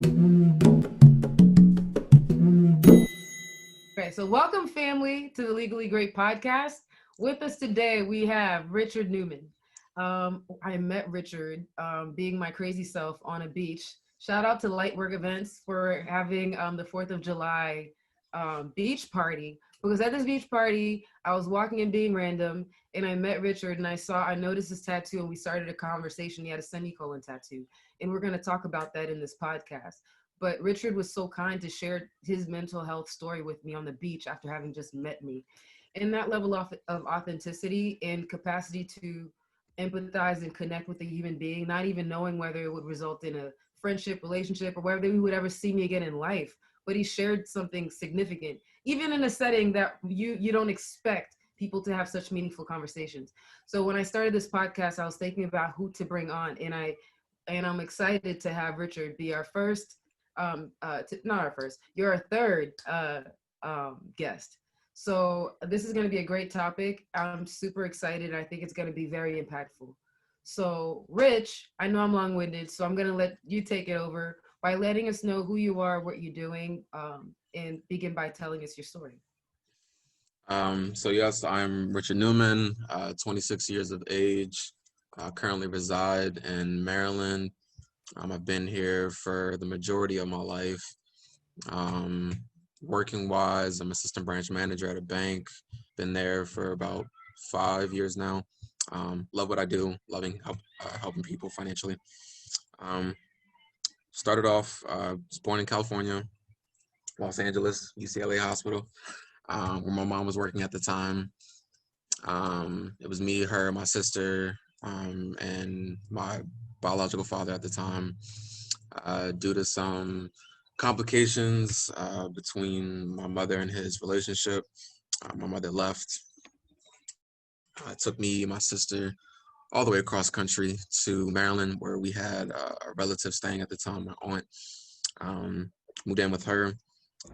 Okay, so welcome, family, to the Legally Great podcast. With us today, we have Richard Newman. I met Richard being my crazy self on a beach. Shout out to Lightwork Events for having the 4th of July beach party. Because at this beach party, I was walking and being random, and I met Richard, and I noticed his tattoo, and we started a conversation. He had a semicolon tattoo, and we're going to talk about that in this podcast. But Richard was so kind to share his mental health story with me on the beach after having just met me. And that level of authenticity and capacity to empathize and connect with a human being, not even knowing whether it would result in a friendship, relationship, or whether he would ever see me again in life. But he shared something significant, even in a setting that you don't expect people to have such meaningful conversations. So when I started this podcast, I was thinking about who to bring on, and I'm excited to have Richard be our first not our first, you're our third guest. So this is going to be a great topic. I'm super excited. I think it's going to be very impactful. So Rich, I know I'm long-winded, so I'm going to let you take it over by letting us know who you are, what you're doing, and begin by telling us your story. So yes, I'm Richard Newman, 26 years of age, currently reside in Maryland. I've been here for the majority of my life. Um, Working wise, I'm assistant branch manager at a bank. Been there for about 5 years now. Love what I do, helping people financially. Um, Started off, was born in California, Los Angeles, UCLA Hospital, where my mom was working at the time. It was me, her, my sister, and my biological father at the time. Due to some complications between my mother and his relationship, my mother left. Took me, my sister, all the way across country to Maryland, where we had a relative staying at the time, my aunt. Um, Moved in with her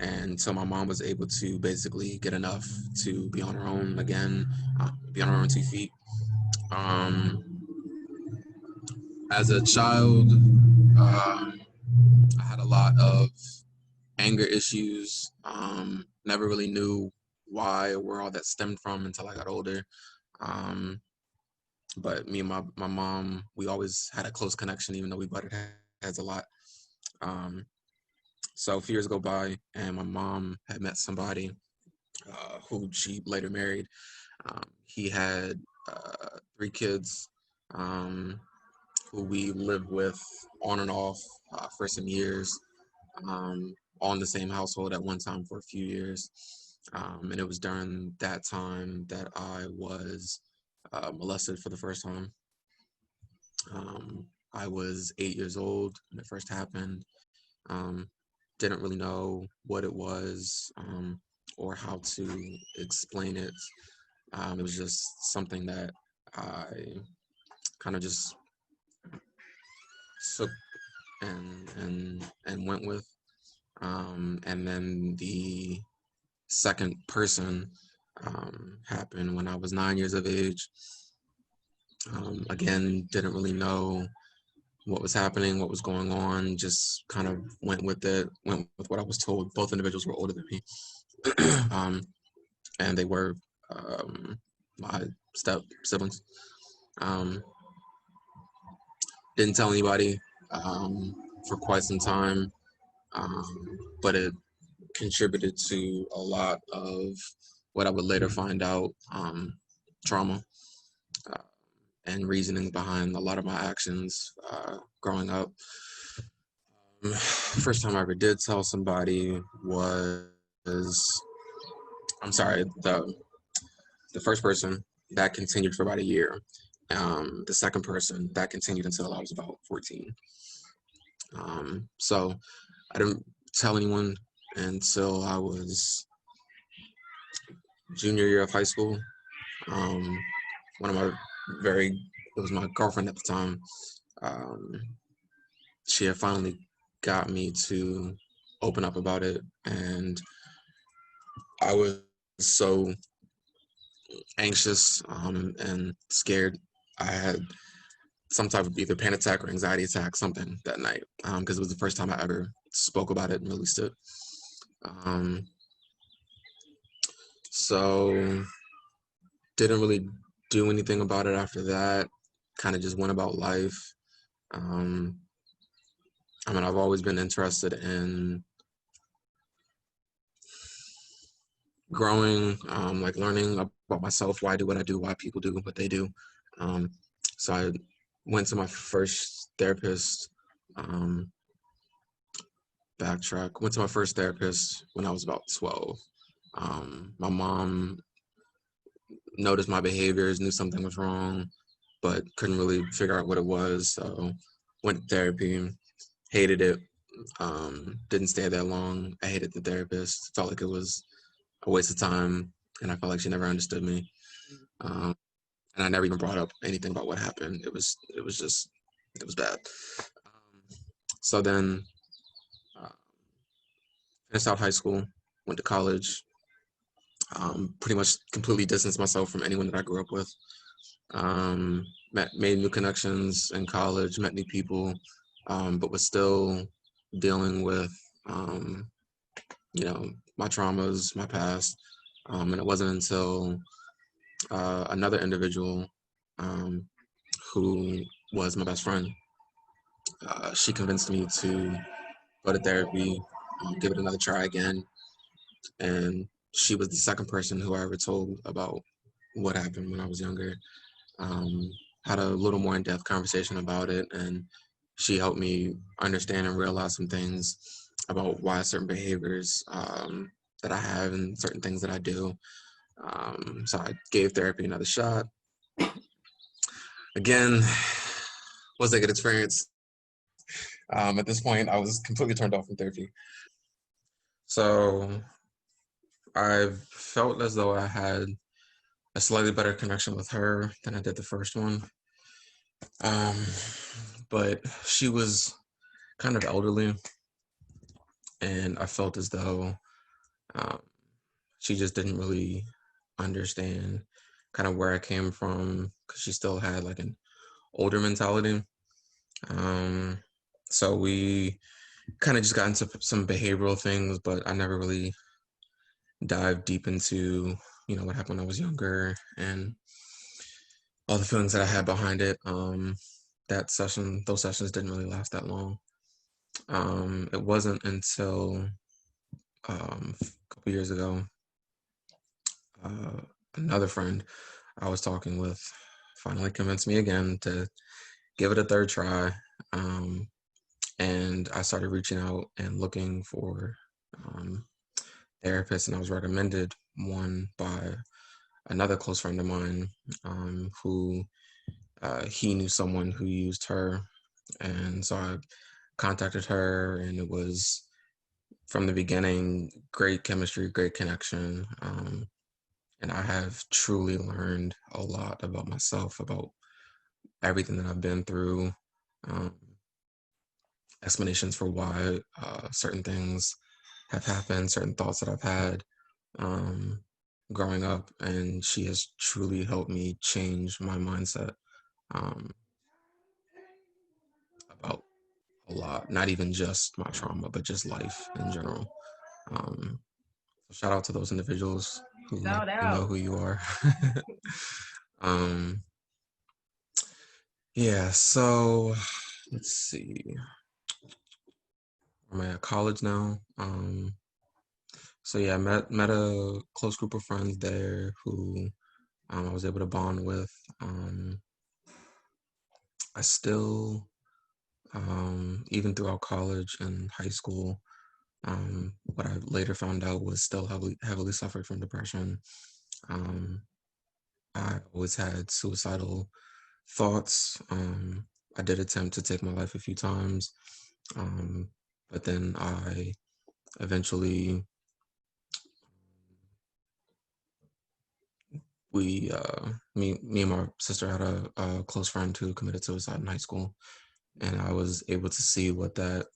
until my mom was able to basically get enough to be on her own again, be on her own 2 feet. Um, as a child, I had a lot of anger issues. Never really knew why or where all that stemmed from until I got older. Um, but me and my mom, we always had a close connection, even though we butted heads a lot. Um, so a few years go by, and my mom had met somebody who she later married. He had 3 kids um, who we lived with on and off for some years, all in the same household at one time for a few years. And it was during that time that I was molested for the first time. I was 8 years old when it first happened. Um, didn't really know what it was or how to explain it. It was just something that I kind of just took and went with. And then the second person happened when I was 9 years of age. Again, didn't really know what was happening, what was going on, just kind of went with it, went with what I was told. Both individuals were older than me. um, and they were my step siblings. Um, didn't tell anybody for quite some time, but it contributed to a lot of what I would later find out trauma uh, and reasoning behind a lot of my actions growing up. First time I ever did tell somebody was, I'm sorry, the first person that continued for about a year. The second person that continued until I was about 14. So I didn't tell anyone until I was junior year of high school. Um, One of my it was my girlfriend at the time. Um, she had finally got me to open up about it, and I was so anxious and scared. I had some type of either panic attack or anxiety attack, something that night, because it was the first time I ever spoke about it and released it. Um, so didn't really do anything about it after that. Kind of just went about life. Um, I mean, I've always been interested in growing, like learning about myself, why I do what I do, why people do what they do. Um, so I went to my first therapist, um, went to my first therapist when I was about 12. My mom noticed my behaviors, knew something was wrong, but couldn't really figure out what it was. So went to therapy, hated it, didn't stay that long. I hated the therapist, felt like it was a waste of time, and I felt like she never understood me. Um, and I never even brought up anything about what happened. It was bad. So then uh, finished out high school, went to college, pretty much completely distanced myself from anyone that I grew up with. Made new connections in college, met new people, but was still dealing with, um, my traumas, my past. And it wasn't until another individual um, who was my best friend, she convinced me to go to therapy, give it another try again. And she was the second person who I ever told about what happened when I was younger. Um, had a little more in-depth conversation about it, and she helped me understand and realize some things about why certain behaviors that I have and certain things that I do. So I gave therapy another shot. Again, was a good experience. At this point, I was completely turned off from therapy. So I felt as though I had a slightly better connection with her than I did the first one. Um, but she was kind of elderly, and I felt as though um, she just didn't really understand kind of where I came from because she still had like an older mentality. Um, so we kind of just got into some behavioral things, but I never really dived deep into what happened when I was younger and all the feelings that I had behind it. Those sessions didn't really last that long. It wasn't until a couple years ago, uh, another friend I was talking with finally convinced me again to give it a third try. Um, and I started reaching out and looking for um, therapists, and I was recommended one by another close friend of mine who he knew someone who used her. And so I contacted her, and it was from the beginning great chemistry, great connection. And I have truly learned a lot about myself, about everything that I've been through, um, explanations for why certain things have happened, certain thoughts that I've had um, growing up. And she has truly helped me change my mindset um, about a lot, not even just my trauma, but just life in general. Um, so shout out to those individuals who let Shout you know out. who you are. um, yeah, so let's see. I'm at college now. So yeah, I met a close group of friends there who I was able to bond with. I still, even throughout college and high school, what I later found out was still heavily suffered from depression. Um, I always had suicidal thoughts. I did attempt to take my life a few times, um, but then I eventually me and my sister had a close friend who committed suicide in high school, and I was able to see what that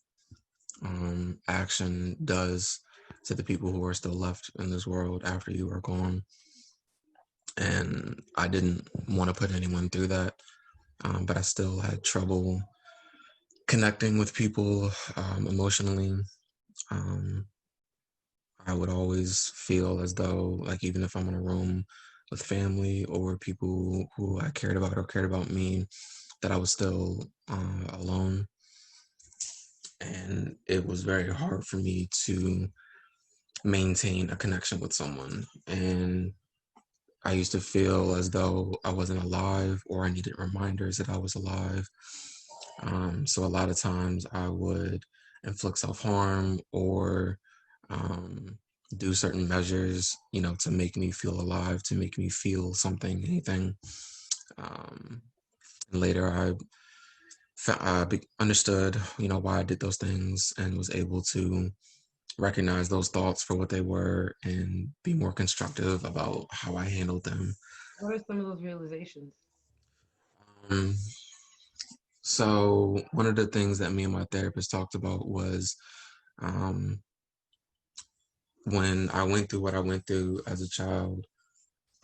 action does to the people who are still left in this world after you are gone. And I didn't want to put anyone through that. but I still had trouble connecting with people emotionally. Um, I would always feel as though, like, even if I'm in a room with family or people who I cared about or cared about me, that I was still alone. And it was very hard for me to maintain a connection with someone. And I used to feel as though I wasn't alive or I needed reminders that I was alive. So a lot of times I would inflict self-harm or um, do certain measures, to make me feel alive, to make me feel something, anything. Um, and later I understood, why I did those things and was able to recognize those thoughts for what they were and be more constructive about how I handled them. What are some of those realizations? Um, so one of the things that me and my therapist talked about was um, when I went through what I went through as a child,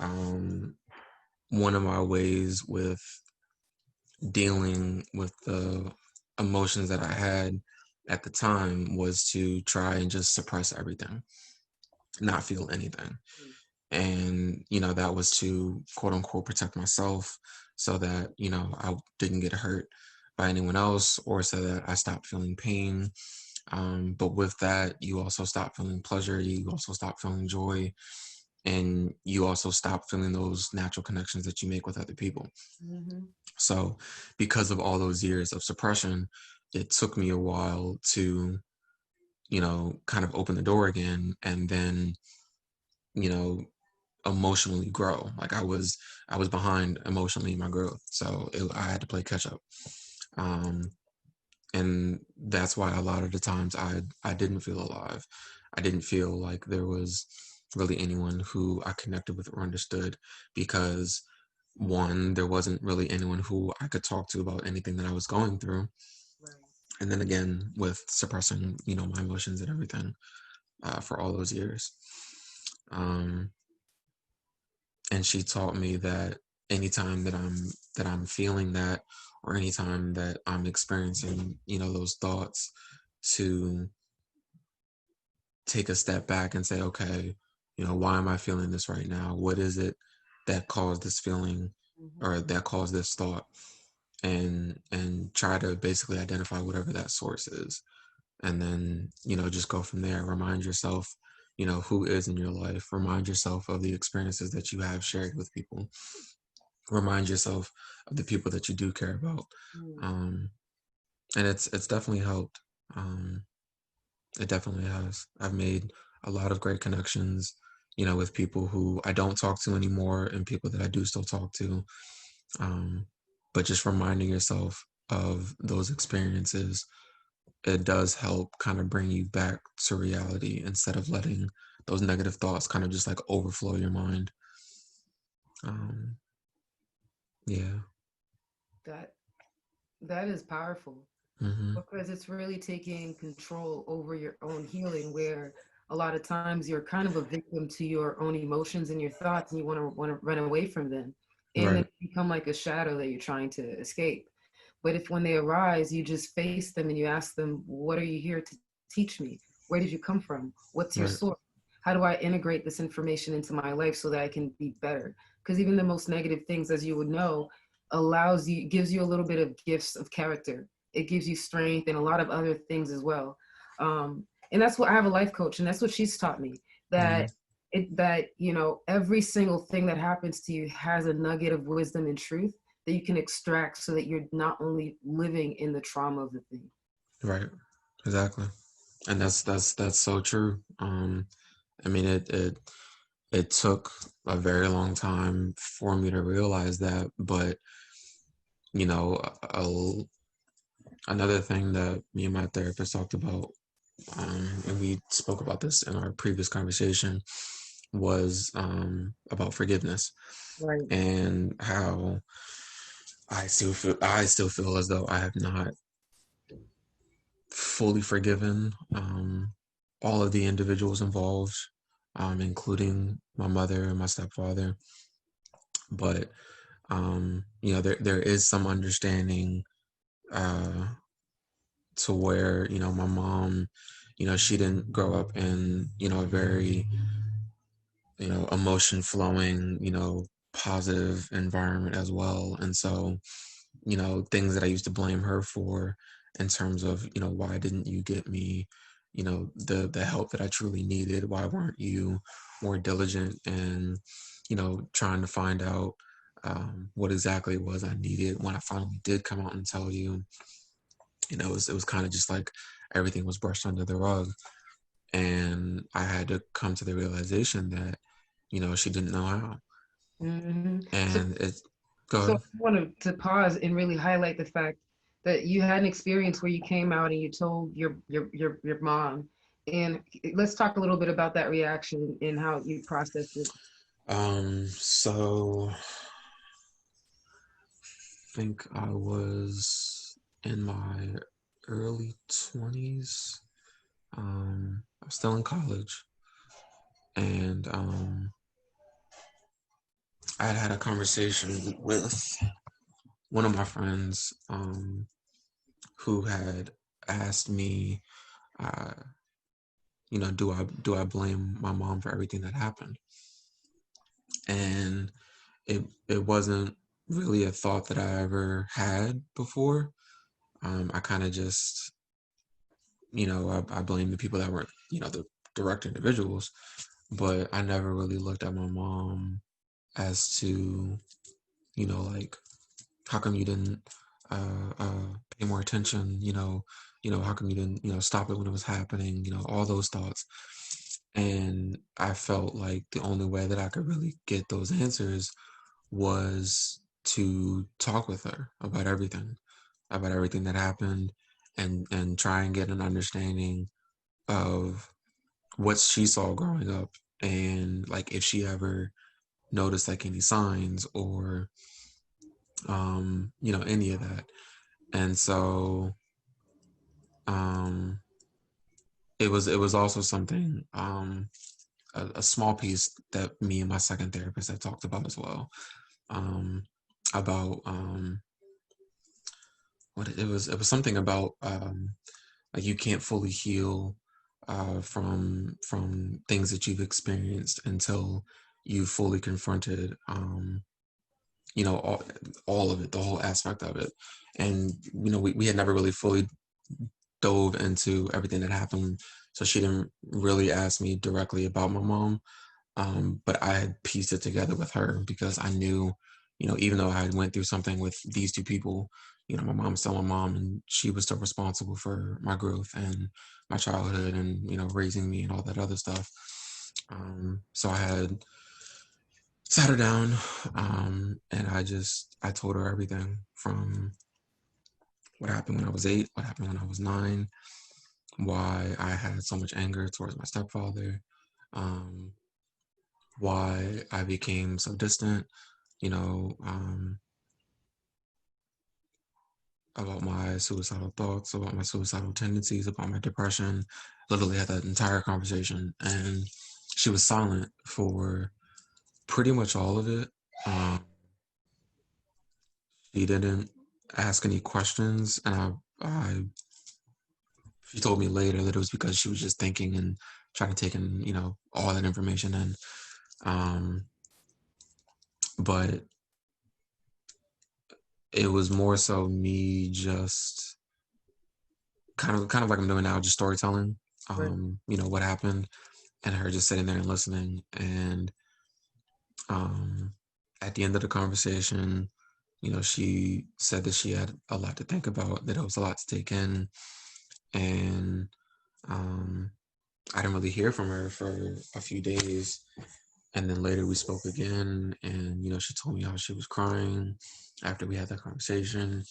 um, one of my ways with dealing with the emotions that I had at the time was to try and just suppress everything, not feel anything. And, that was to quote unquote protect myself so that, I didn't get hurt by anyone else or so that I stopped feeling pain. But with that, you also stop feeling pleasure, you also stop feeling joy, and you also stop feeling those natural connections that you make with other people. Mm-hmm. So, because of all those years of suppression, it took me a while to, kind of open the door again and then, you know, emotionally grow. Like I was behind emotionally in my growth. So I had to play catch up. Um, and that's why a lot of the times I didn't feel alive. I didn't feel like there was really anyone who I connected with or understood because one, there wasn't really anyone who I could talk to about anything that I was going through. Right. And then again, with suppressing, my emotions and everything for all those years. Um, and she taught me that anytime that I'm feeling that or anytime that I'm experiencing, those thoughts, to take a step back and say, okay, why am I feeling this right now? What is it that caused this feeling Mm-hmm. or that caused this thought? And try to basically identify whatever that source is. And then, just go from there. Remind yourself, who is in your life. Remind yourself of the experiences that you have shared with people. Remind yourself of the people that you do care about. Mm. Um, and it's definitely helped. Um, it definitely has. I've made a lot of great connections, with people who I don't talk to anymore and people that I do still talk to. Um, but just reminding yourself of those experiences, it does help kind of bring you back to reality instead of letting those negative thoughts kind of just like overflow your mind. Um, yeah. That that is powerful Hmm. because it's really taking control over your own healing where a lot of times you're kind of a victim to your own emotions and your thoughts and you want to run away from them and then Right. become like a shadow that you're trying to escape. But if when they arise, you just face them and you ask them, what are you here to teach me? Where did you come from? What's your Right. source? How do I integrate this information into my life so that I can be better? Because even the most negative things, as you would know, allows you, gives you a little bit of gifts of character. It gives you strength and a lot of other things as well. And that's what I have a life coach, and that's what she's taught me, Yeah. that that every single thing that happens to you has a nugget of wisdom and truth that you can extract so that you're not only living in the trauma of the thing. Right. Exactly. And that's so true. I mean, it took a very long time for me to realize that, but you know, a, another thing that me and my therapist talked about, and we spoke about this in our previous conversation, was about forgiveness Right. and how I still feel as though I have not fully forgiven all of the individuals involved, including my mother and my stepfather. But There is some understanding uh, to where, my mom, she didn't grow up in, a very, emotion flowing, positive environment as well. And so, things that I used to blame her for in terms of, why didn't you get me, the help that I truly needed? Why weren't you more diligent and, trying to find out what exactly it was I needed when I finally did come out and tell you? It was kind of just like everything was brushed under the rug. And I had to come to the realization that, she didn't know how. Hmm. So, And it's so I good. wanted to pause and really highlight the fact that you had an experience where you came out and you told your mom. And let's talk a little bit about that reaction and how you processed it. So think I was in my early 20s. I was still in college, and I had had a conversation with one of my friends who had asked me, uh, do I blame my mom for everything that happened? And it wasn't really a thought that I ever had before. I kind of just, I blame the people that were, the direct individuals, but I never really looked at my mom as to, like, how come you didn't pay more attention? How come you didn't, stop it when it was happening? All those thoughts. And I felt like the only way that I could really get those answers was to talk with her about everything that happened, and try and get an understanding of what she saw growing up, and like if she ever noticed like any signs or any of that. And so um it was also something, a small piece that me and my second therapist had talked about as well, um about what it was something about, like you can't fully heal from things that you've experienced until you fully confronted, you know all, all of it, the whole aspect of it. And we had never really fully dove into everything that happened, so she didn't really ask me directly about my mom. But I had pieced it together with her because I knew, even though I had went through something with these two people, my mom is still my mom, and she was still responsible for my growth and my childhood, and raising me and all that other stuff. So I had sat her down, and I told her everything from what happened when I was 8, what happened when I was 9, why I had so much anger towards my stepfather, um, why I became so distant, you know, um, about my suicidal thoughts, about my suicidal tendencies, about my depression. Literally had that entire conversation, and she was silent for pretty much all of it. She didn't ask any questions, and she told me later that it was because she was just thinking and trying to take in, all that information in. Um, but it was more so me just kind of like I'm doing now, just storytelling. Right. What happened, and her just sitting there and listening. And um, at the end of the conversation, she said that she had a lot to think about, that it was a lot to take in, and um, I didn't really hear from her for a few days. And then later we spoke again, and she told me how she was crying after we had that conversation,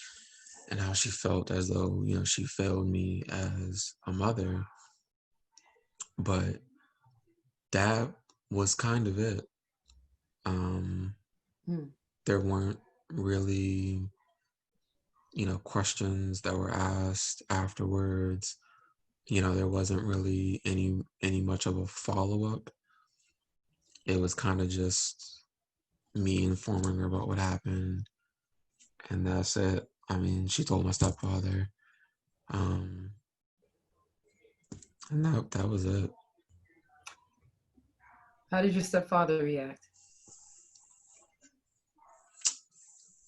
and how she felt as though she failed me as a mother. But that was kind of it. Um, Hmm. there weren't really, questions that were asked afterwards. There wasn't really any much of a follow up. It was kind of just me informing her about what happened, and that's it. I mean, she told my stepfather, um, and that was it. How did your stepfather react?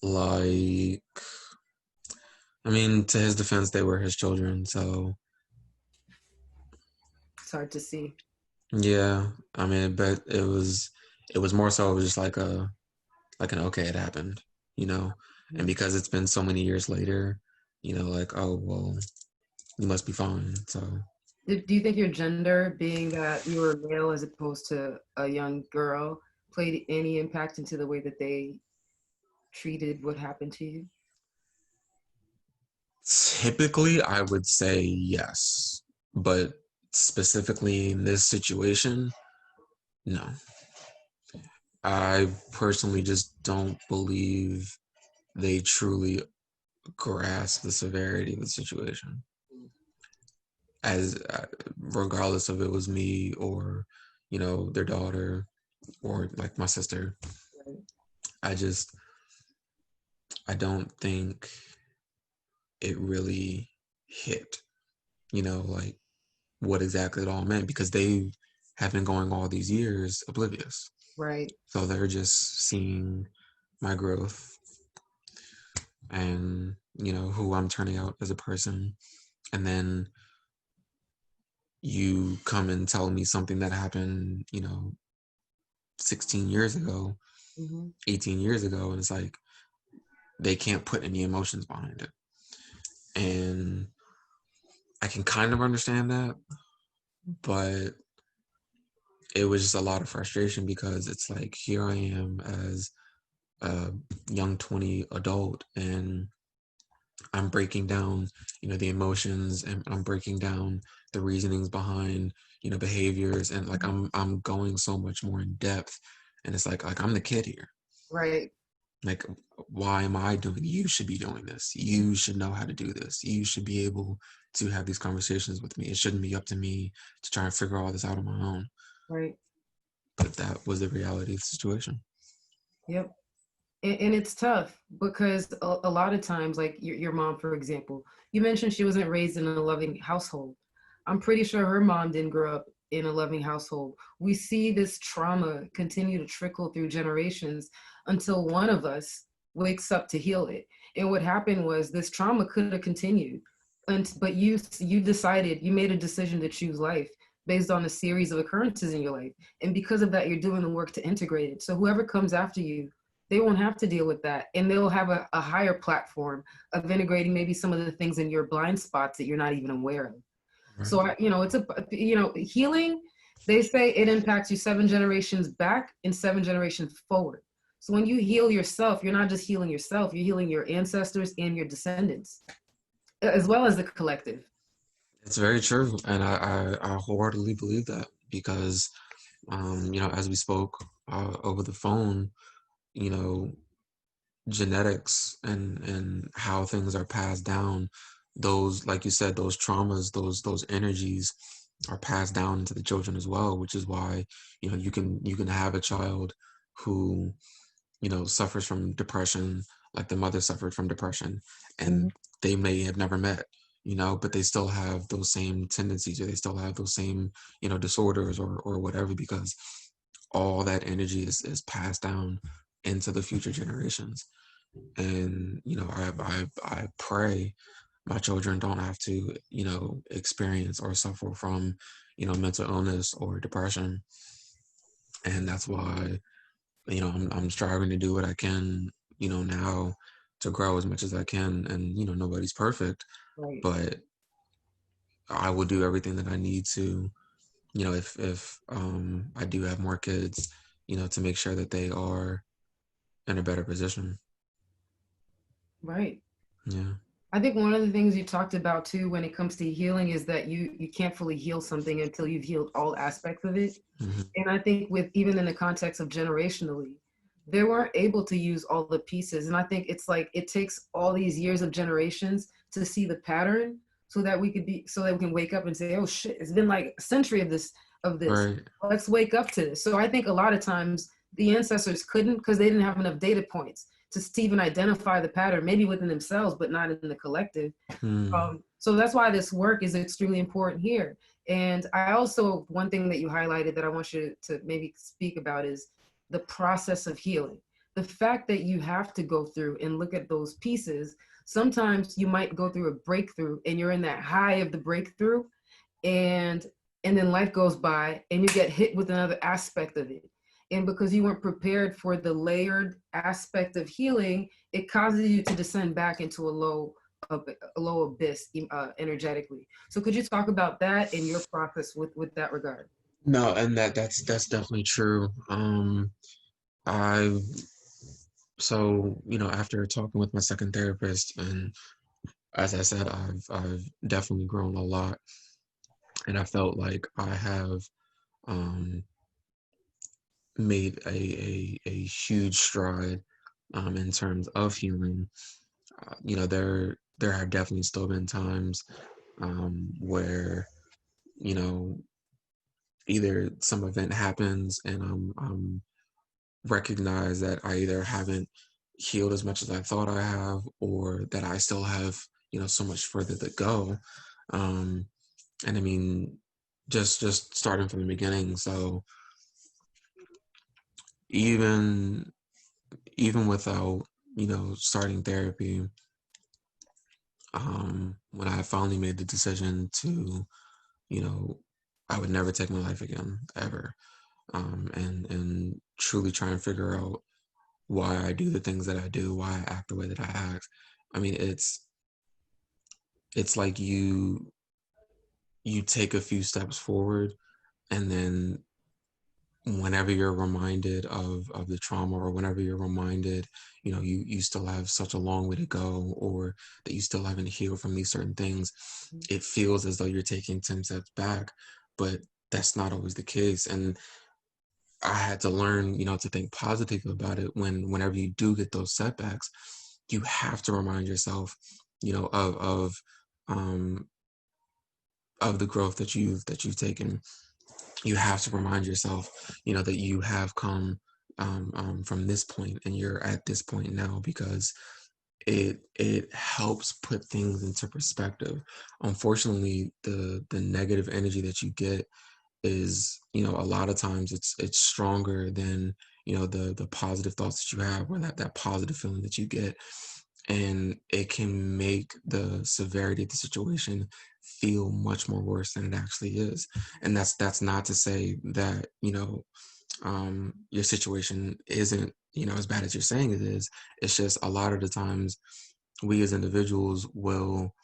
Like, I mean, to his defense, they were his children, so It's hard to see. yeah. I mean, but it was more so. It was just like an okay, it happened, you know, and Mhm. because it's been so many years later, like, oh well, you must be fine. So Do you think your gender, being that you were male as opposed to a young girl, played any impact into the way that they treated what happened to you? typically, I would say yes, but specifically in this situation, no. I personally just don't believe they truly grasp the severity of the situation. As regardless of it was me or, their daughter or like my sister, Right. I just I don't think it really hit, like what exactly it all meant because they have been going all these years oblivious. Right. So they're just seeing my growth and, who I'm turning out as a person. And then you come and tell me something that happened, 16 years ago, Hmm. 18 years ago. And it's like they can't put any emotions behind it. And I can kind of understand that, but it was just a lot of frustration because it's like here I am as a young 20 adult and I'm breaking down, the emotions and I'm breaking down the reasonings behind, behaviors and like I'm going so much more in depth and it's like I'm the kid here. Right. Like why am I doing you should be doing this. You should know how to do this. You should be able to have these conversations with me. It shouldn't be up to me to try and figure all this out on my own. Right. But that was the reality of the situation. Yep. And it's tough because a lot of times, like your mom, for example, you mentioned she wasn't raised in a loving household. I'm pretty sure her mom didn't grow up in a loving household. We see this trauma continue to trickle through generations until one of us wakes up to heal it. And what happened was this trauma could have continued, but you decided, you made a decision to choose life based on a series of occurrences in your life, and because of that, you're doing the work to integrate it. So whoever comes after you, they won't have to deal with that, and they'll have a higher platform of integrating maybe some of the things in your blind spots that you're not even aware of. Right. So it's healing. They say it impacts you 7 generations back and 7 generations forward. So when you heal yourself, you're not just healing yourself, you're healing your ancestors and your descendants, as well as the collective. It's very true. And I wholeheartedly believe that because, as we spoke over the phone, you know, genetics and how things are passed down, those, like you said, those traumas, those energies are passed down into the children as well, which is why, you can have a child who suffers from depression, like the mother suffered from depression, Mhm. and they may have never met, but they still have those same tendencies or they still have those same, disorders or whatever, because all that energy is passed down into the future generations. And, I pray my children don't have to, experience or suffer from, mental illness or depression. And that's why I'm striving to do what I can, now to grow as much as I can. And, nobody's perfect, Right. but I will do everything that I need to, if I do have more kids, to make sure that they are in a better position. Right. Yeah. I think one of the things you talked about too when it comes to healing is that you can't fully heal something until you've healed all aspects of it. Hmm. And I think with even in the context of generationally, they weren't able to use all the pieces. And I think it's like it takes all these years of generations to see the pattern so that we can wake up and say, oh shit, it's been like a century of this. Right. Let's wake up to this. So I think a lot of times the ancestors couldn't because they didn't have enough data points to even identify the pattern, maybe within themselves, but not in the collective. Hmm. So that's why this work is extremely important here. And I also, one thing that you highlighted that I want you to maybe speak about is the process of healing. The fact that you have to go through and look at those pieces. Sometimes you might go through a breakthrough and you're in that high of the breakthrough, and and then life goes by and you get hit with another aspect of it. And because you weren't prepared for the layered aspect of healing, it causes you to descend back into a low abyss energetically. So could you talk about that in your process with that regard? No, and that's definitely true. I so after talking with my second therapist, and as I said, I've definitely grown a lot, and I felt like I have um, made a huge stride in terms of healing. There have definitely still been times where you know either some event happens and I'm recognize that I either haven't healed as much as I thought I have, or that I still have so much further to go. Um, and I mean, just starting from the beginning. So even even without starting therapy, when I finally made the decision to you know I would never take my life again ever, and truly try and figure out why I do the things that I do, why I act the way that I act. I mean, it's like you take a few steps forward, and then whenever you're reminded of the trauma, or whenever you're reminded you still have such a long way to go, or that you still haven't healed from these certain things, it feels as though you're taking 10 steps back, but that's not always the case. And I had to learn to think positive about it. Whenever you do get those setbacks, you have to remind yourself um of the growth that you've taken. You have to remind yourself that you have come from this point, and you're at this point now, because it helps put things into perspective. Unfortunately, the negative energy that you get is a lot of times it's stronger than the positive thoughts that you have, or that positive feeling that you get, and it can make the severity of the situation feel much more worse than it actually is. And that's not to say that your situation isn't as bad as you're saying it is. It's just a lot of the times we as individuals will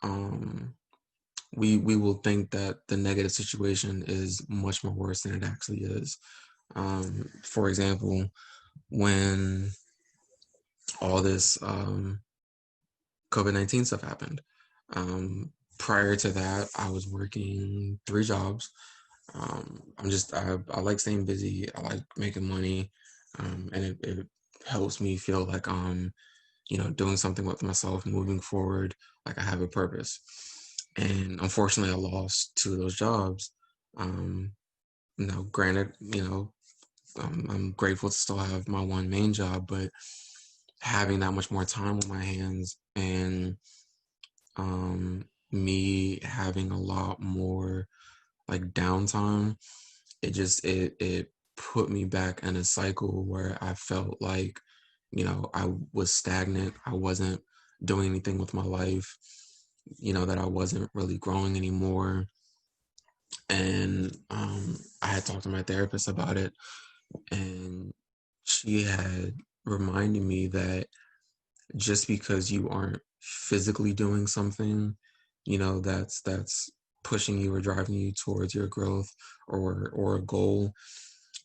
um we will think that the negative situation is much more worse than it actually is. For example, when all this COVID-19 stuff happened, um, prior to that, I was working 3 jobs. I like staying busy. I like making money, and it helps me feel like I'm doing something with myself, moving forward, like I have a purpose. And unfortunately, I lost 2 of those jobs. Um, Granted, I'm grateful to still have my one main job, but having that much more time on my hands, and me having a lot more like downtime, it put me back in a cycle where I felt like I was stagnant. I wasn't doing anything with my life, that I wasn't really growing anymore. And I had talked to my therapist about it, and she had reminded me that just because you aren't physically doing something, that's pushing you or driving you towards your growth, or a goal,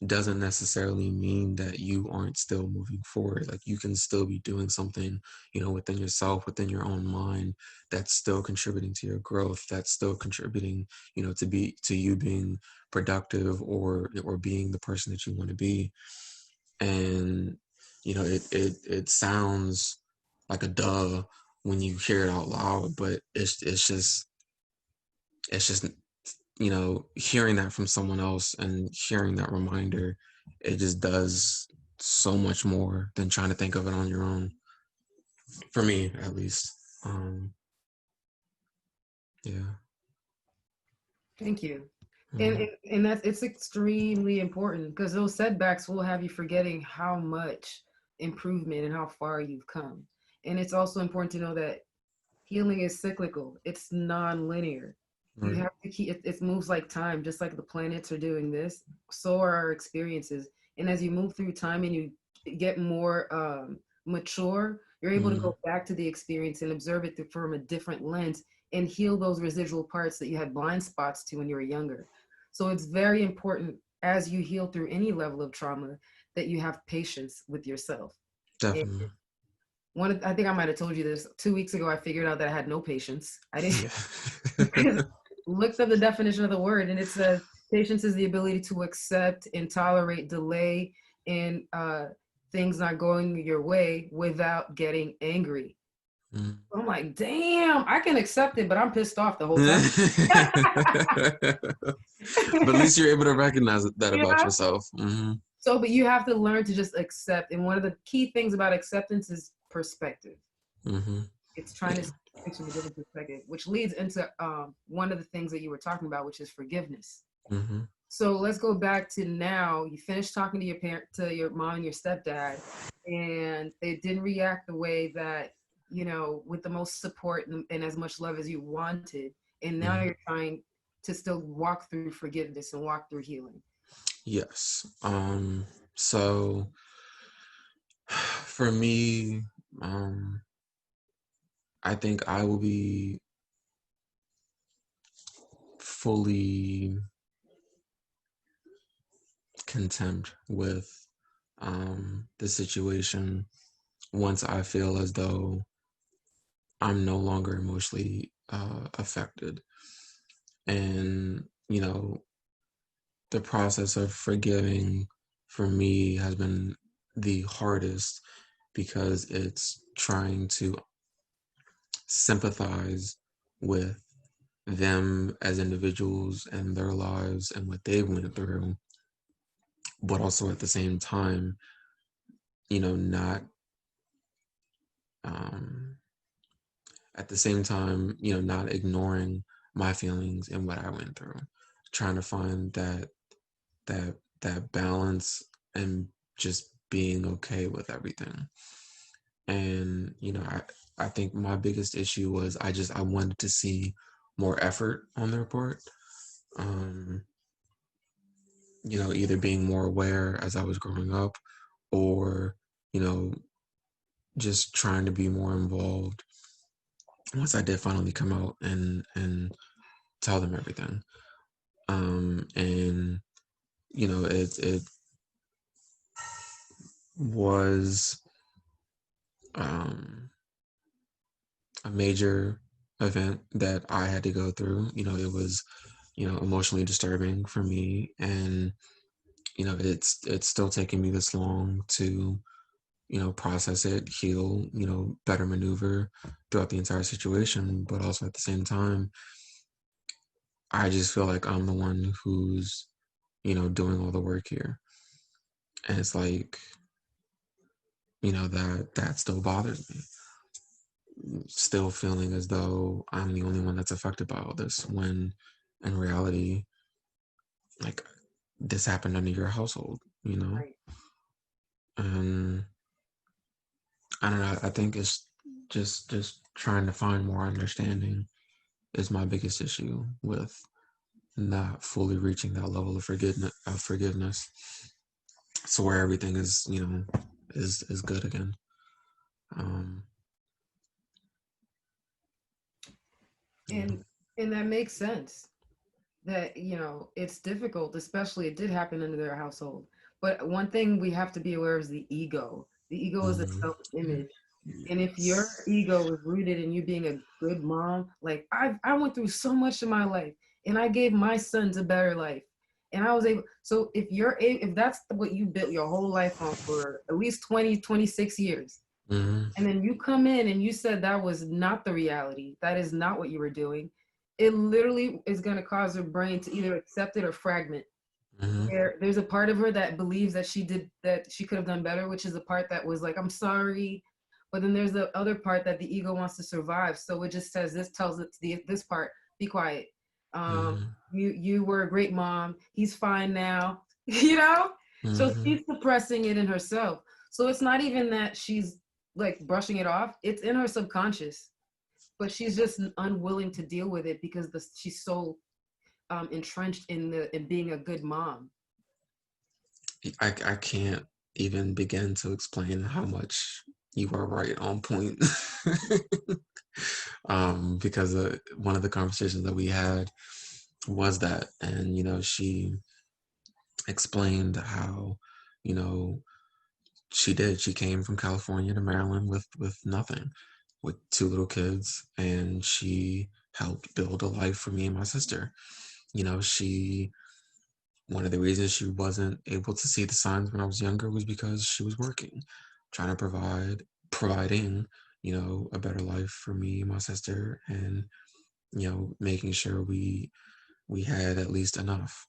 doesn't necessarily mean that you aren't still moving forward. Like, you can still be doing something, within yourself, within your own mind, that's still contributing to your growth, that's still contributing, to you being productive, or being the person that you want to be. And it sounds like a duh when you hear it out loud, but it's just hearing that from someone else and hearing that reminder, it just does so much more than trying to think of it on your own. For me, at least. Yeah. Thank you. And, Mm-hmm. and that's it's extremely important because those setbacks will have you forgetting how much improvement and how far you've come. And it's also important to know that healing is cyclical. It's non-linear. You Right. have to keep it moves like time, just like the planets are doing this, so are our experiences. And as you move through time and you get more mature, you're able to Mm-hmm. go back to the experience and observe it from a different lens and heal those residual parts that you had blind spots to when you were younger. So it's very important as you heal through any level of trauma that you have patience with yourself. And Definitely. I think I might have told you this 2 weeks ago. I figured out that I had no patience. I didn't Yeah. because looked up the definition of the word, and it says patience is the ability to accept and tolerate delay in things not going your way without getting angry. Mm. I'm like, damn, I can accept it, but I'm pissed off the whole time. But at least you're able to recognize that about Yeah. yourself. Mm-hmm. So, but you have to learn to just accept. And one of the key things about acceptance is perspective. Mm-hmm. It's trying to Yeah. see things from a different perspective, which leads into one of the things that you were talking about, which is forgiveness. Mm-hmm. So let's go back to now. You finished talking to your parent, to your mom and your stepdad, and they didn't react the way that, with the most support and as much love as you wanted. And now Mm-hmm. you're trying to still walk through forgiveness and walk through healing. Yes. So for me, I think I will be fully content with the situation once I feel as though I'm no longer emotionally affected. And, the process of forgiving for me has been the hardest because it's trying to sympathize with them as individuals and their lives and what they went through, but also at the same time, not um, at the same time, not ignoring my feelings and what I went through, trying to find that balance and just being okay with everything. And I think my biggest issue was I wanted to see more effort on their part. Um, either being more aware as I was growing up, or you know just trying to be more involved once I did finally come out and tell them everything. And it was um, a major event that I had to go through. It was emotionally disturbing for me, and it's still taking me this long to process it, heal, better maneuver throughout the entire situation. But also at the same time, I just feel like I'm the one who's doing all the work here, and it's like that still bothers me, still feeling as though I'm the only one that's affected by all this, when in reality, like, this happened under your household, Right. and I don't know. I think it's just trying to find more understanding is my biggest issue with not fully reaching that level of forgiveness, so where everything is is good again. Um, yeah. And that makes sense. That it's difficult, especially it did happen into their household. But one thing we have to be aware of is the ego is a Mhm. self-image. And if your Yes. ego is rooted in you being a good mom, like I went through so much in my life and I gave my sons a better life, and I was able. So if that's what you built your whole life on for at least 20, 26 years, Hmm. and then you come in and you said that was not the reality, that is not what you were doing, it literally is going to cause her brain to either accept it or fragment. Mm-hmm. There's a part of her that believes that she could have done better, which is the part that was like, I'm sorry. But then there's the other part that the ego wants to survive. So it just says, this tells it to this part, be quiet. Um, Mm-hmm. you were a great mom. He's fine now. you know? So Mm-hmm. she's suppressing it in herself. So it's not even that she's like brushing it off. It's in her subconscious, but she's just unwilling to deal with it because she's so entrenched in being a good mom. I can't even begin to explain how much you are right on point. Because one of the conversations that we had was that, and she explained how, you know, she came from California to Maryland with nothing, with two little kids, and she helped build a life for me and my sister. She one of the reasons she wasn't able to see the signs when I was younger was because she was working, trying to providing, a better life for me and my sister, and making sure we had at least enough.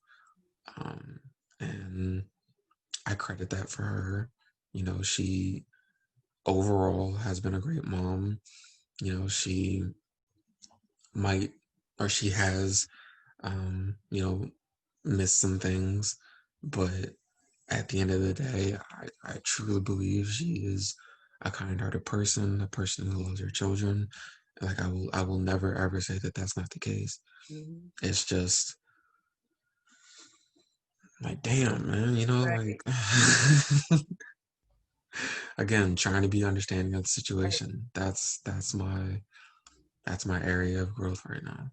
Um, and I credit that for her. She overall has been a great mom. She might, or she has, missed some things, but at the end of the day, I truly believe she is a kind-hearted person, a person who loves her children. Like, I will never ever say that that's not the case. Mm-hmm. It's just like, damn, man, Right, like, again, trying to be understanding of the right. situation. That's my area of growth right now.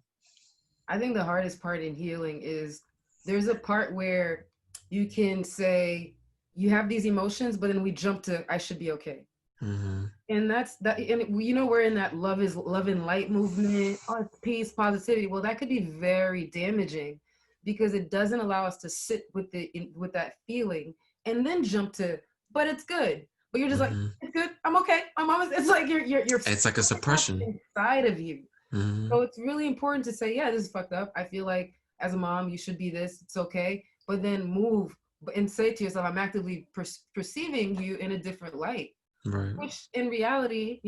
I think the hardest part in healing is there's a part where you can say you have these emotions, but then we jump to I should be okay. Hmm. And that's that. And we're in that love and light movement. Oh, it's peace, positivity. Well, that could be very damaging because it doesn't allow us to sit with that feeling and then jump to, but it's good. But you're just like, Hmm. it's good. I'm okay. My mom is. It's like you're It's like a suppression. inside of you. Hmm. So it's really important to say, yeah, this is fucked up. I feel like as a mom, you should be this. It's okay. But then move and say to yourself, I'm actively perceiving you in a different light. Right. Which in reality,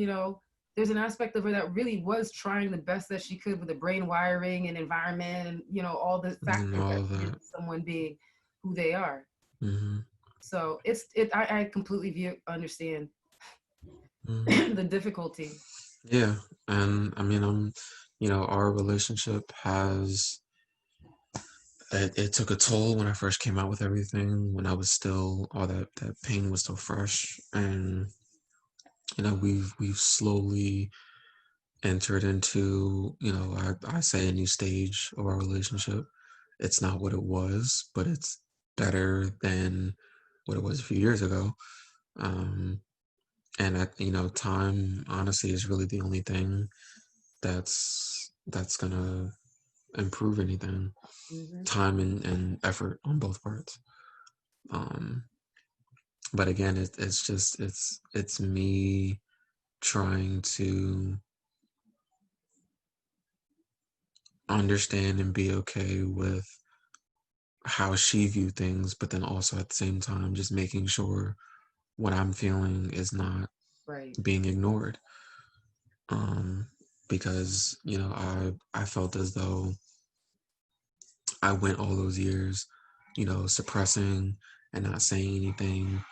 there's an aspect of her that really was trying the best that she could with the brain wiring and environment and, all the And factors all that of went that. into someone being who they are. Hmm. So I completely understand Hmm. the difficulty. Yeah, and I mean, our relationship it took a toll when I first came out with everything, when I was still, all that pain was still fresh, and we've slowly entered into, I say, a new stage of our relationship. It's not what it was, but it's better than what it was a few years ago. Um, and time honestly is really the only thing that's gonna improve anything. Hmm. Time and effort on both parts. Um, but again, it's just it's me trying to understand and be okay with how she view things, but then also at the same time just making sure what I'm feeling is not Right. being ignored. Um, because I felt as though I went all those years, suppressing and not saying anything,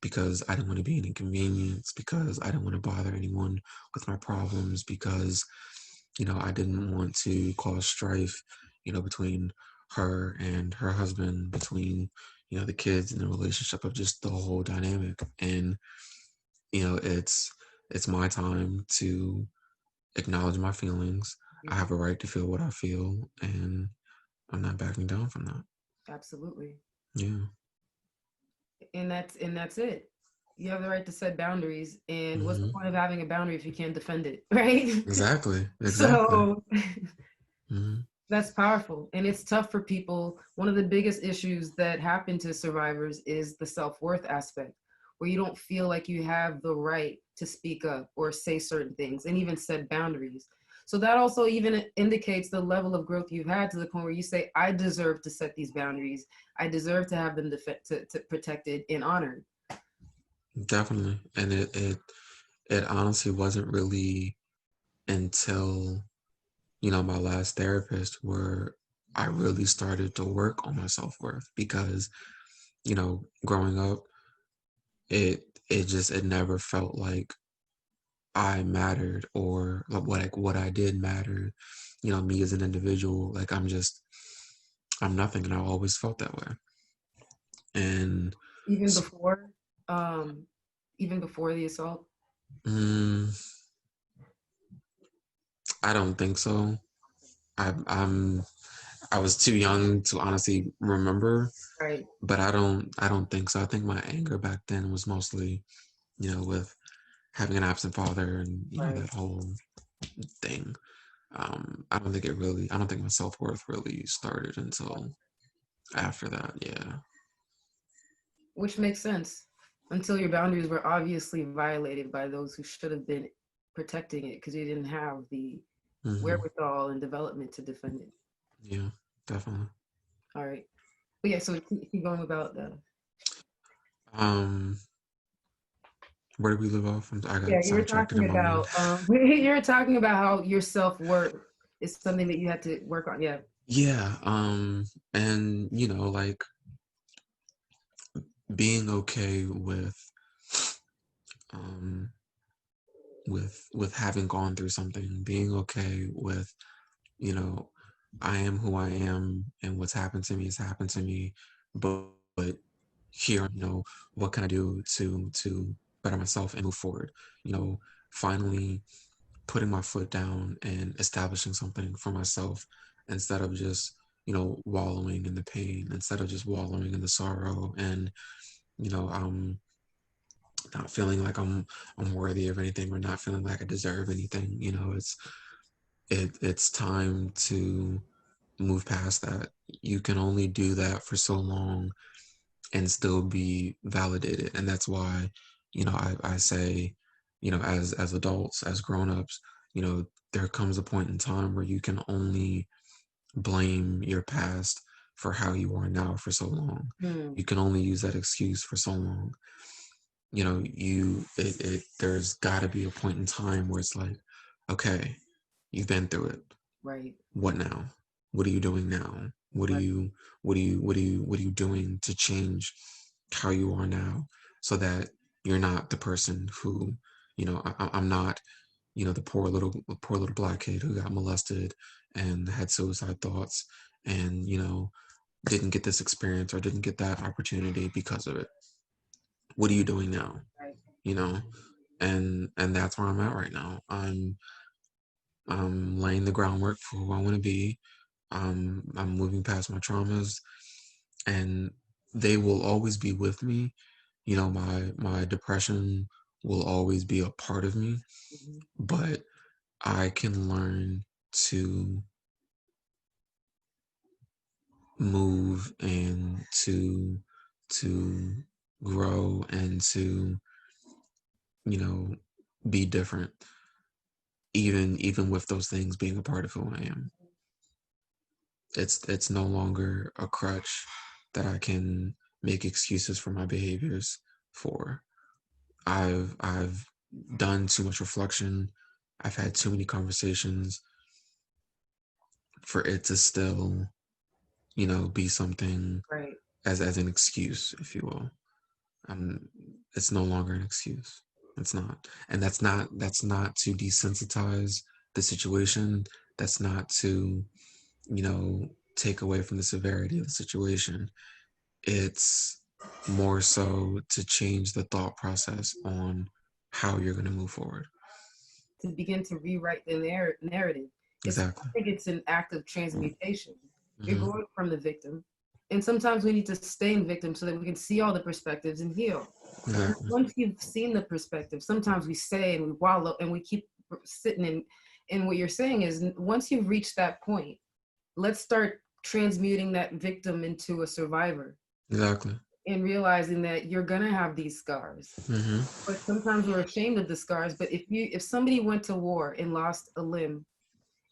because I didn't want to be an inconvenience, because I didn't want to bother anyone with my problems, because, I didn't want to cause strife, between her and her husband, between, the kids and the relationship of just the whole dynamic. And, it's my time to acknowledge my feelings. I Hmm. have a right to feel what I feel, and I'm not backing down from that. Absolutely. Yeah. And that's it. You have the right to set boundaries. And what's the Hmm. point of having a boundary if you can't defend it? Right. Exactly. Exactly. So Hmm. that's powerful. And it's tough for people. One of the biggest issues that happen to survivors is the self-worth aspect, where you don't feel like you have the right to speak up or say certain things and even set boundaries. So that also even indicates the level of growth you've had to the point where you say, I deserve to set these boundaries. I deserve to have them to protected and honored. Definitely. And it honestly wasn't really until, my last therapist where I really started to work on my self-worth because, growing up, it never felt like I mattered or what I did mattered. Me as an individual, like I'm nothing, and I always felt that way. And Even before, um, even before the assault. mm, I don't think so. I'm I was too young to honestly remember, Right, but I don't think so. I think my anger back then was mostly, with having an absent father and right. that whole thing. I don't think my self-worth really started until after that. Yeah. Which makes sense until your boundaries were obviously violated by those who should have been protecting it because you didn't have the Hmm. wherewithal and development to defend it. Yeah, definitely. All right. But yeah, so keep going about the. Um, where did we live off? I Yeah, got you were sidetracked talking in my mind. about you were talking about how your self-worth is something that you had to work on. Yeah. Yeah, and like being okay um with having gone through something, being okay with, you know, I am who I am and what's happened to me has happened to me, but here, what can I do to better myself and move forward? You know, finally putting my foot down and establishing something for myself instead of just, wallowing in the pain, instead of just wallowing in the sorrow and, not feeling like I'm worthy of anything or not feeling like I deserve anything. It's time to move past that. You can only do that for so long and still be validated. And that's why, I say, as adults, as grown-ups, there comes a point in time where you can only blame your past for how you are now for so long. Hmm. You can only use that excuse for so long. There's got to be a point in time where it's like, okay, you've been through it. Right. What now? What are you doing now? what are Right. you what are you what are you what are you doing to change how you are now so that you're not the person who, I'm not, the poor little black kid who got molested and had suicide thoughts and, didn't get this experience or didn't get that opportunity because of it. What are you doing now? Right. You know, and that's where I'm at right now. I'm laying the groundwork for who I want to be. I'm moving past my traumas, and they will always be with me. My depression will always be a part of me, Mhm. but I can learn to move and to grow and to, you know, be different, even with those things being a part of who I am. It's no longer a crutch that I can make excuses for my behaviors for. I've done too much reflection. I've had too many conversations for it to still, be something Right. as an excuse, if you will. Um, it's no longer an excuse. It's not, and that's not to desensitize the situation. That's not to, take away from the severity of the situation. It's more so to change the thought process on how you're going to move forward. To begin to rewrite the narrative. I Exactly. think it's an act of transmutation. You're Hmm. going from the victim, and sometimes we need to stay in victim so that we can see all the perspectives and heal. And Exactly. once you've seen the perspective, sometimes we stay and we wallow and we keep sitting in. And what you're saying is, once you've reached that point, let's start transmuting that victim into a survivor Exactly. and realizing that you're gonna have these scars, Hmm. but sometimes we're ashamed of the scars. But if somebody went to war and lost a limb,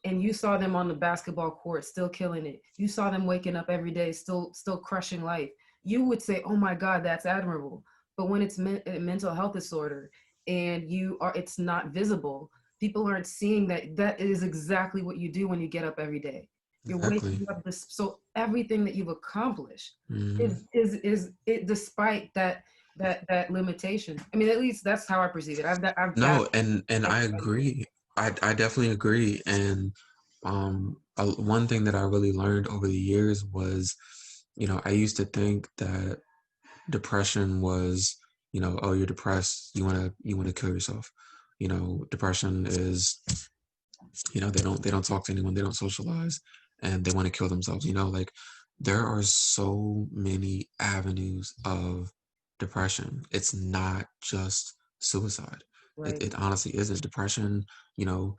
and you saw them on the basketball court still killing it, you saw them waking up every day still crushing life, you would say, oh my God, that's admirable. But when it's a mental health disorder and it's not visible, people aren't seeing that is exactly what you do when you get up every day. You're Exactly. waking up so everything that you've accomplished Hmm. is it, despite that limitation. I mean, at least that's how I perceive it. I've battled No, and I anxiety. agree. I definitely agree. And one thing that I really learned over the years was, I used to think that depression was, oh, you're depressed, you want to kill yourself. Depression is, they don't talk to anyone, they don't socialize, and they want to kill themselves. Like there are so many avenues of depression. It's not just suicide. It, Right. it honestly isn't. Depression, you know,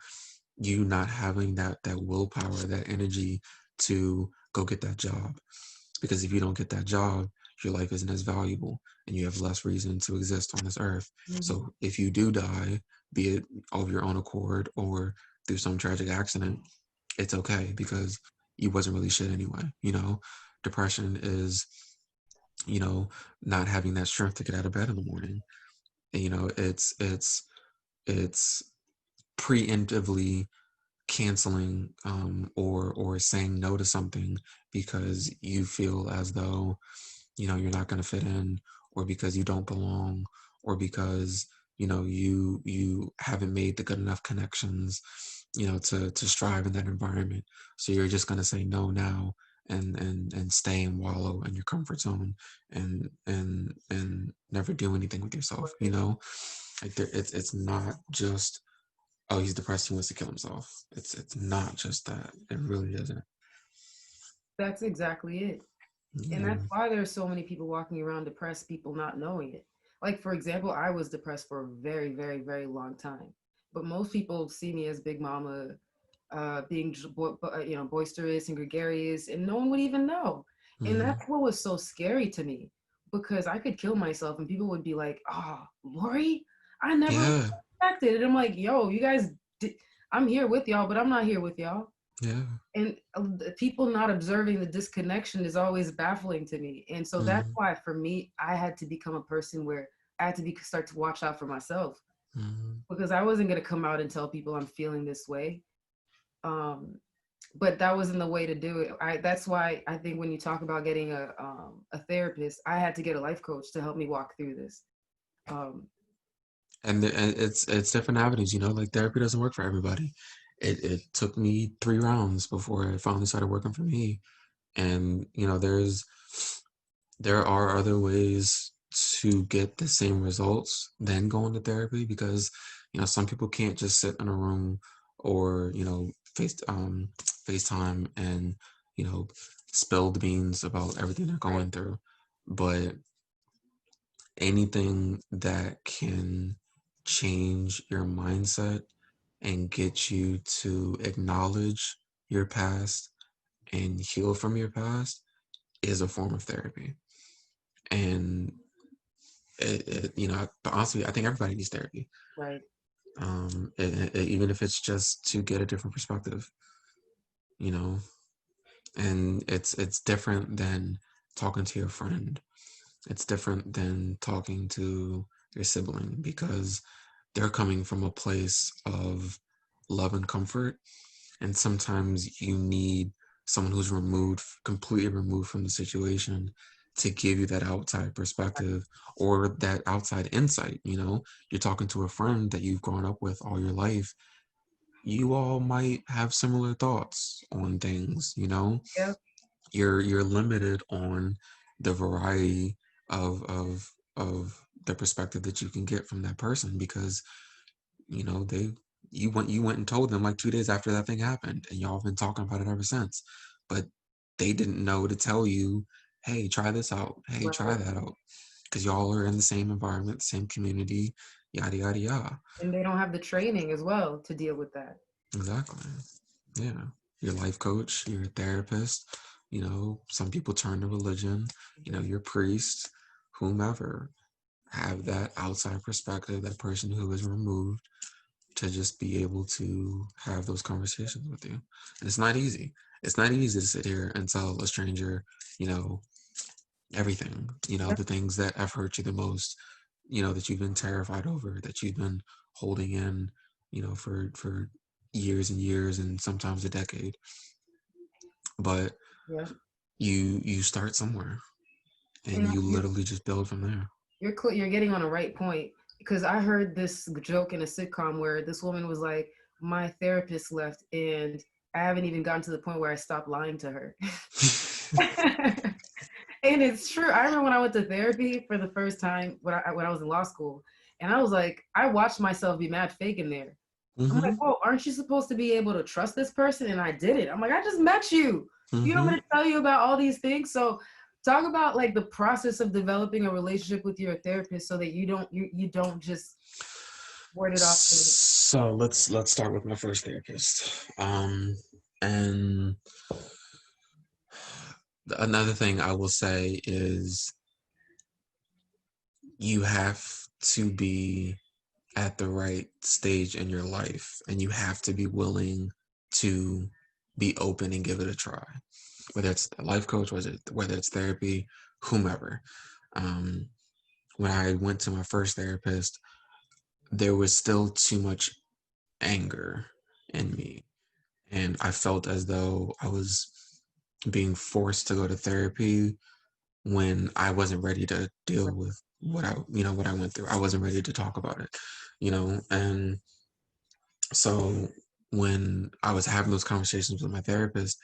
you not having that willpower, that energy to go get that job. Because if you don't get that job, your life isn't as valuable and you have less reason to exist on this earth. Mhm. So if you do die, be it of your own accord or through some tragic accident, it's okay because you wasn't really shit anyway. Depression is, you know, not having that strength to get out of bed in the morning. And, it's preemptively canceling or saying no to something because you feel as though you're not going to fit in, or because you don't belong, or because you haven't made the good enough connections to strive in that environment. So you're just going to say no now and stay and wallow in your comfort zone and never do anything with yourself. Right. Like it's not just, oh, he's depressed, he wants to kill himself. It's not just that. It really isn't. That's exactly it. And that's Yeah. why there's so many people walking around depressed, people not knowing it. Like, for example, I was depressed for a very, very, very long time. But most people see me as Big Mama, being boisterous and gregarious, and no one would even know. And Hmm. that's what was so scary to me, because I could kill myself and people would be like, "Oh, Lori, I never Yeah. expected." And I'm like, "Yo, you guys, I'm here with y'all, but I'm not here with y'all." Yeah. And people not observing the disconnection is always baffling to me. And so that's Hmm. why for me, I had to become a person where I had to start to watch out for myself, Hmm. because I wasn't going to come out and tell people I'm feeling this way. um but that wasn't the way to do it. That's why I think when you talk about getting a therapist, I had to get a life coach to help me walk through this. um And it's different avenues. Like therapy doesn't work for everybody. It took me 3 rounds before it finally started working for me. And there are other ways to get the same results than going to therapy, because some people can't just sit in a room or FaceTime and you know spill the beans about everything they're right. going through. But anything that can change your mindset and get you to acknowledge your past and heal from your past is a form of therapy. And but honestly, I think everybody needs therapy. Right. Even if it's just to get a different perspective, you know, and it's different than talking to your friend. It's different than talking to your sibling, because they're coming from a place of love and comfort. And sometimes you need someone who's completely removed from the situation to give you that outside perspective or that outside insight. You're talking to a friend that you've grown up with all your life. You all might have similar thoughts on things. Yeah. You're limited on the variety of the perspective that you can get from that person, because they you went and told them like 2 days after that thing happened, and y'all have been talking about it ever since. But they didn't know to tell you, hey, try this out, hey, try Right. that out, because y'all are in the same environment, same community, yada yada yada. And they don't have the training as well to deal with that. Exactly. Yeah. Your life coach, your therapist, some people turn to religion, Mhm. your priest, whomever, have that outside perspective, that person who is removed to just be able to have those conversations with you. And it's not easy. It's not easy to sit here and tell a stranger, you know, everything, the things that have hurt you the most, that you've been terrified over, that you've been holding in, for years and years and sometimes a decade. But Yeah. you start somewhere and And you literally just build from there. you're getting on the right point, because I heard this joke in a sitcom where this woman was like, my therapist left and I haven't even gotten to the point where I stopped lying to her. And it's true. I remember when I went to therapy for the first time when I was in law school, and I was like, I watched myself be mad fake in there. I'm like, Mm-hmm. oh, aren't you supposed to be able to trust this person? And I did it. I'm like, I just met you. You don't Mm-hmm. want to tell you about all these things. So talk about like the process of developing a relationship with your therapist so that you don't just word it off. So let's start with my first therapist. And another thing I will say is you have to be at the right stage in your life, and you have to be willing to be open and give it a try, whether it's a life coach, whether it's therapy, whomever. um, when I went to my first therapist, there was still too much anger in me, and I felt as though I was being forced to go to therapy when I wasn't ready to deal with what I went through. I wasn't ready to talk about it, and so when I was having those conversations with my therapist,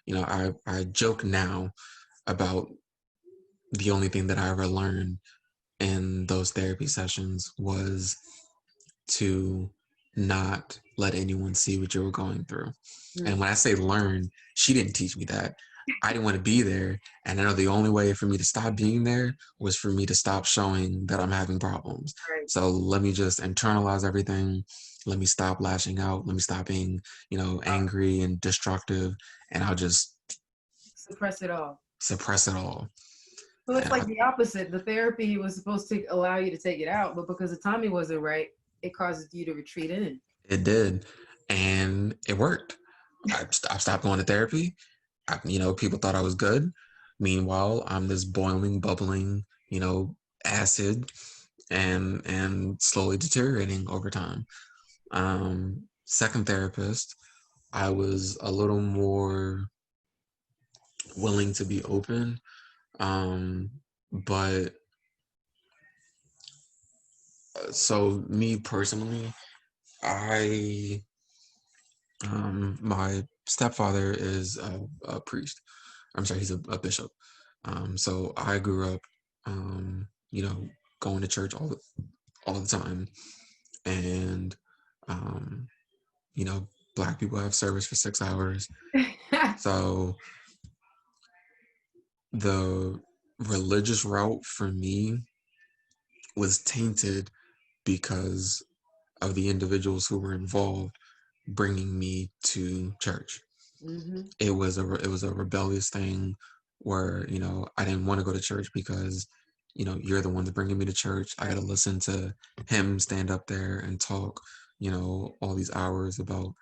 I joke now about the only thing that I ever learned in those therapy sessions was to not let anyone see what you were going through. And Mm, when I say learn, she didn't teach me that. I didn't want to be there. And I know the only way for me to stop being there was for me to stop showing that I'm having problems. right. So let me just internalize everything. Let me stop lashing out. Let me stop being, angry and destructive. And I'll just Suppress it all. suppress it all. So it's And like the opposite. The therapy was supposed to allow you to take it out, but because the timing wasn't right, it causes you to retreat in. it did. And it worked. I stopped going to therapy. People thought I was good. Meanwhile, I'm this boiling, bubbling, acid, and slowly deteriorating over time. Second therapist, I was a little more willing to be open, but so me personally, I my stepfather is a priest. I'm sorry, he's a bishop. So I grew up, you know, going to church all the time, and um, you know, Black people have service for 6 hours. So the religious route for me was tainted because of the individuals who were involved bringing me to church. Hmm. It was a rebellious thing where I didn't want to go to church because you're the one that's bringing me to church. I got to listen to him stand up there and talk all these hours about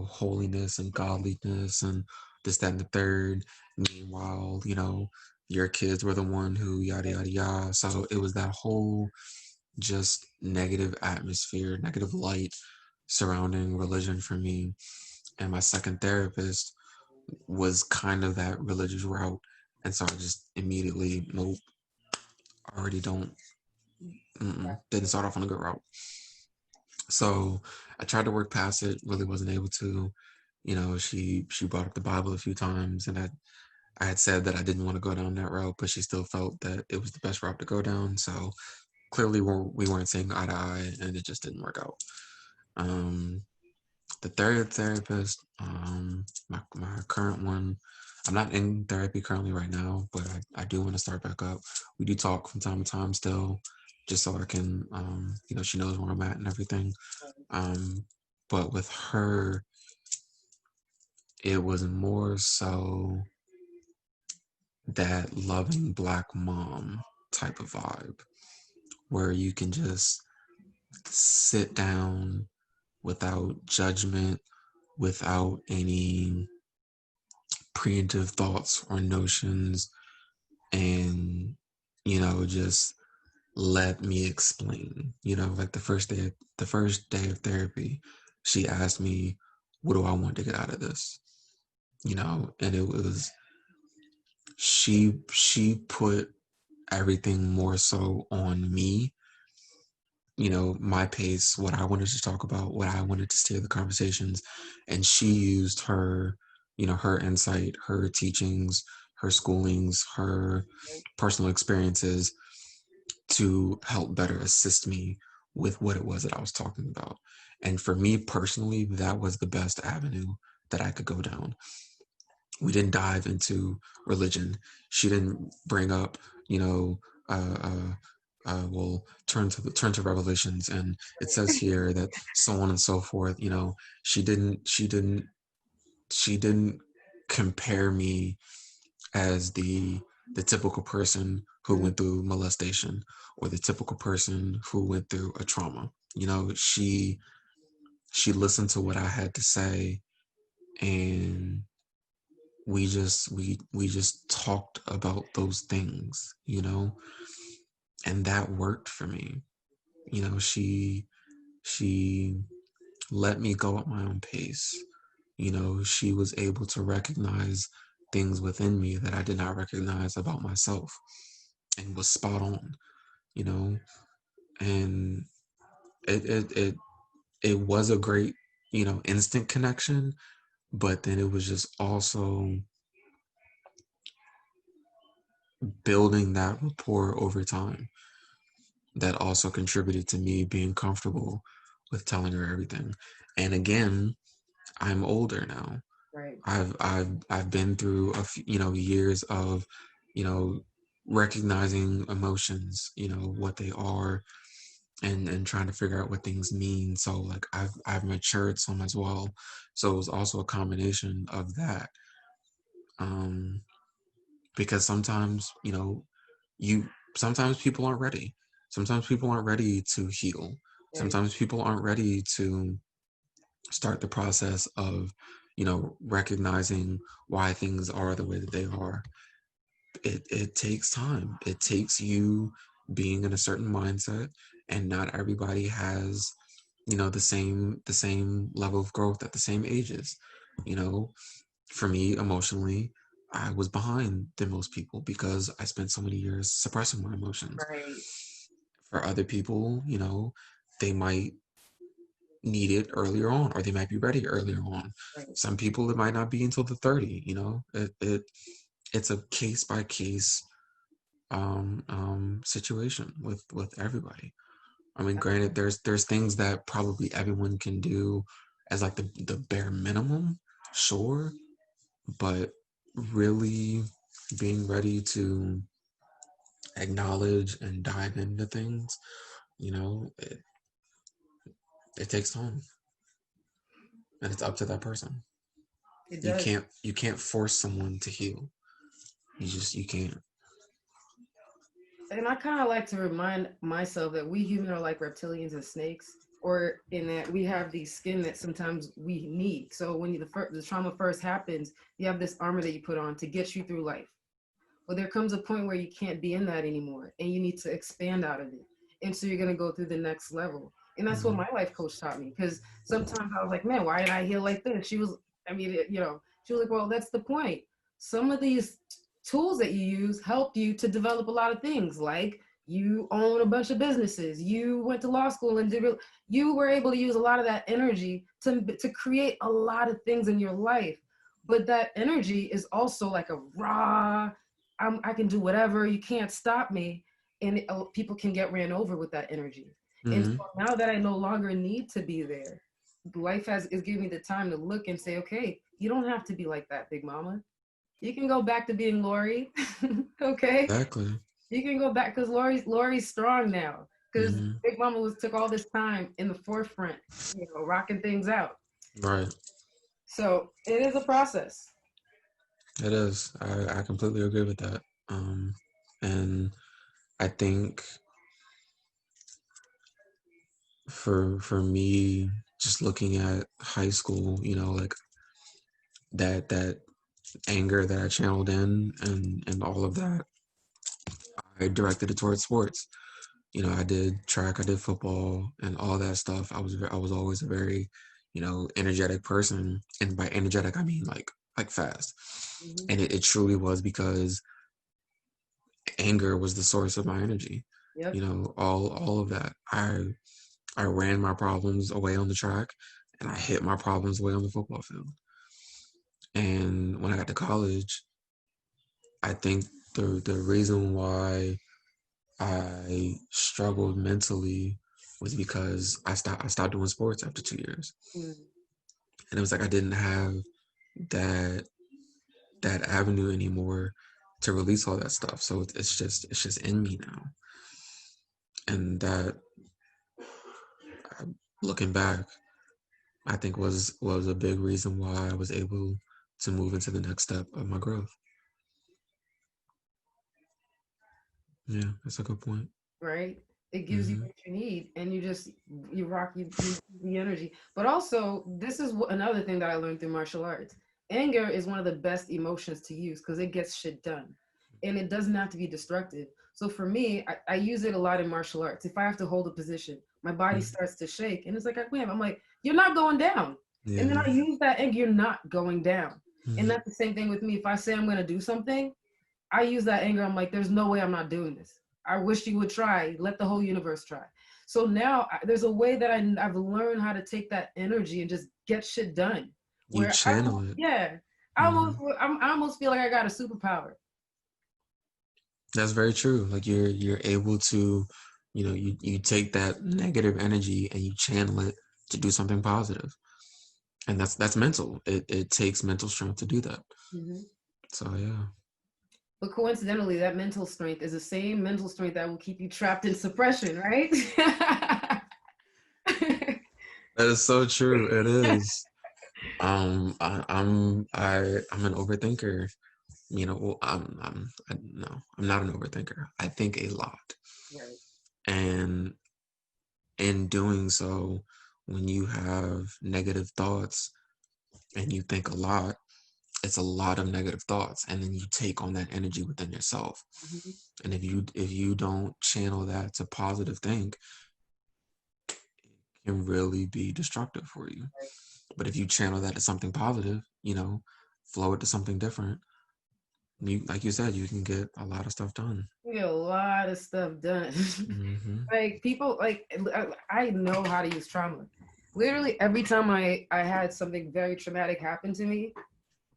holiness and godliness and this, that, and the third. Meanwhile, your kids were the one who yada yada yada. So it was that whole just negative atmosphere, negative light surrounding religion for me. And my second therapist was kind of that religious route. And so I just immediately, nope, already don't, didn't start off on a good route. So I tried to work past it, really wasn't able to. She brought up the Bible a few times, and I had said that I didn't want to go down that route, but she still felt that it was the best route to go down. So clearly we weren't seeing eye to eye, and it just didn't work out. Um, the third therapist, my current one, I'm not in therapy currently right now, but I do want to start back up. We do talk from time to time still, just so I can, she knows where I'm at and everything. Um, but with her, it was more so that loving Black mom type of vibe where you can just sit down without judgment, without any preemptive thoughts or notions, and just let me explain. Like the first day of therapy, she asked me, what do I want to get out of this? And it was, she put everything more so on me, my pace, what I wanted to talk about, what I wanted to steer the conversations. And she used her insight, her teachings, her schoolings, her personal experiences to help better assist me with what it was that I was talking about. And for me personally, that was the best avenue that I could go down. We didn't dive into religion. She didn't bring up, uh, uh, well, turn to Revelations, and it says here that so on and so forth. She didn't compare me as the typical person who Mm, went through molestation, or the typical person who went through a trauma. She listened to what I had to say, and we just talked about those things, and that worked for me. She let me go at my own pace. She was able to recognize things within me that I did not recognize about myself, and was spot on, you know, and it was a great, instant connection, but then it was just also building that rapport over time that also contributed to me being comfortable with telling her everything. And again, I'm older now. right. I've been through years of, you know recognizing emotions, what they are, and trying to figure out what things mean. So like I've matured some as well. So it was also a combination of that. Um, because sometimes, you sometimes people aren't ready. Sometimes people aren't ready to heal. Right. Sometimes people aren't ready to start the process of, recognizing why things are the way that they are. It takes time. It takes you being in a certain mindset, and not everybody has, the same level of growth at the same ages. You know, for me, emotionally, I was behind than most people because I spent so many years suppressing my emotions. Right. For other people, they might need it earlier on, or they might be ready earlier on. Right. Some people, it might not be until the 30. It's a case by case situation with everybody. I mean, granted, there's things that probably everyone can do as like the bare minimum, sure, but really being ready to acknowledge and dive into things, it takes time, and it's up to that person. It You does. can't you can't force someone to heal. You can't. And I kind of like to remind myself that we humans are like reptilians and snakes, or in that we have the skin that sometimes we need. So when the trauma first happens, you have this armor that you put on to get you through life. Well, there comes a point where you can't be in that anymore, and you need to expand out of it. And so you're gonna go through the next level. And that's what Mm-hmm. my life coach taught me. Because sometimes I was like, man, why did I heal like this? She was, I mean, she was like, well, that's the point. Some of these tools that you use helped you to develop a lot of things, like you own a bunch of businesses, you went to law school and you were able to use a lot of that energy to create a lot of things in your life. But that energy is also like a raw, I can do whatever. You can't stop me. And people can get ran over with that energy. And so Mm-hmm. now that I no longer need to be there, life is giving me the time to look and say, okay, you don't have to be like that, Big Mama. You can go back to being Lori. Okay, Exactly. you can go back because Lori's strong now. Because Mm-hmm. Big Mama took all this time in the forefront, rocking things out. Right. So it is a process. It is. I completely agree with that. And I think for me, just looking at high school, like that anger that I channeled in and all of that, I directed it towards sports. I did track, I did football, and all that stuff. I was always a very, energetic person, and by energetic I mean like fast. Hmm. And it truly was because anger was the source of my energy. Yep. All of that. I ran my problems away on the track, and I hit my problems away on the football field. And when I got to college, I think the reason why I struggled mentally was because I stopped doing sports after 2 years, Mm. and it was like I didn't have that that avenue anymore to release all that stuff. So it's just in me now, and that, uh, looking back, I think was a big reason why I was able to move into the next step of my growth. Yeah, that's a good point. Right? It gives you Hmm. what you need, and you rock you the energy. But also, this is another thing that I learned through martial arts. Anger is one of the best emotions to use because it gets shit done, and it doesn't have to be destructive. So for me, I use it a lot in martial arts. If I have to hold a position, my body starts to shake, and it's like, wham! I'm like, you're not going down, and then Yeah. I use that anger. You're not going down, and Hmm. that's the same thing with me. If I say I'm going to do something, I use that anger. I'm like, there's no way I'm not doing this. I wish you would try. Let the whole universe try. So now there's a way that I've learned how to take that energy and just get shit done. You Where I, channel it. yeah, Hmm. I almost feel like I got a superpower. That's very true. Like you're able to, you take that negative energy and you channel it to do something positive, and that's mental. It takes mental strength to do that. Mhm. So yeah, But coincidentally, that mental strength is the same mental strength that will keep you trapped in suppression, right? that is so true. It is. I'm an overthinker. Well, no, I'm not an overthinker. I think a lot, Right. and in doing so, when you have negative thoughts and you think a lot, it's a lot of negative thoughts, and then you take on that energy within yourself. Mhm. And if you don't channel that to positive think, it can really be destructive for you. Right. But if you channel that to something positive, flow it to something different, you, like you said, you can get a lot of stuff done. We get a lot of stuff done. Hmm. Like people, like I know how to use trauma. Literally every time I had something very traumatic happen to me,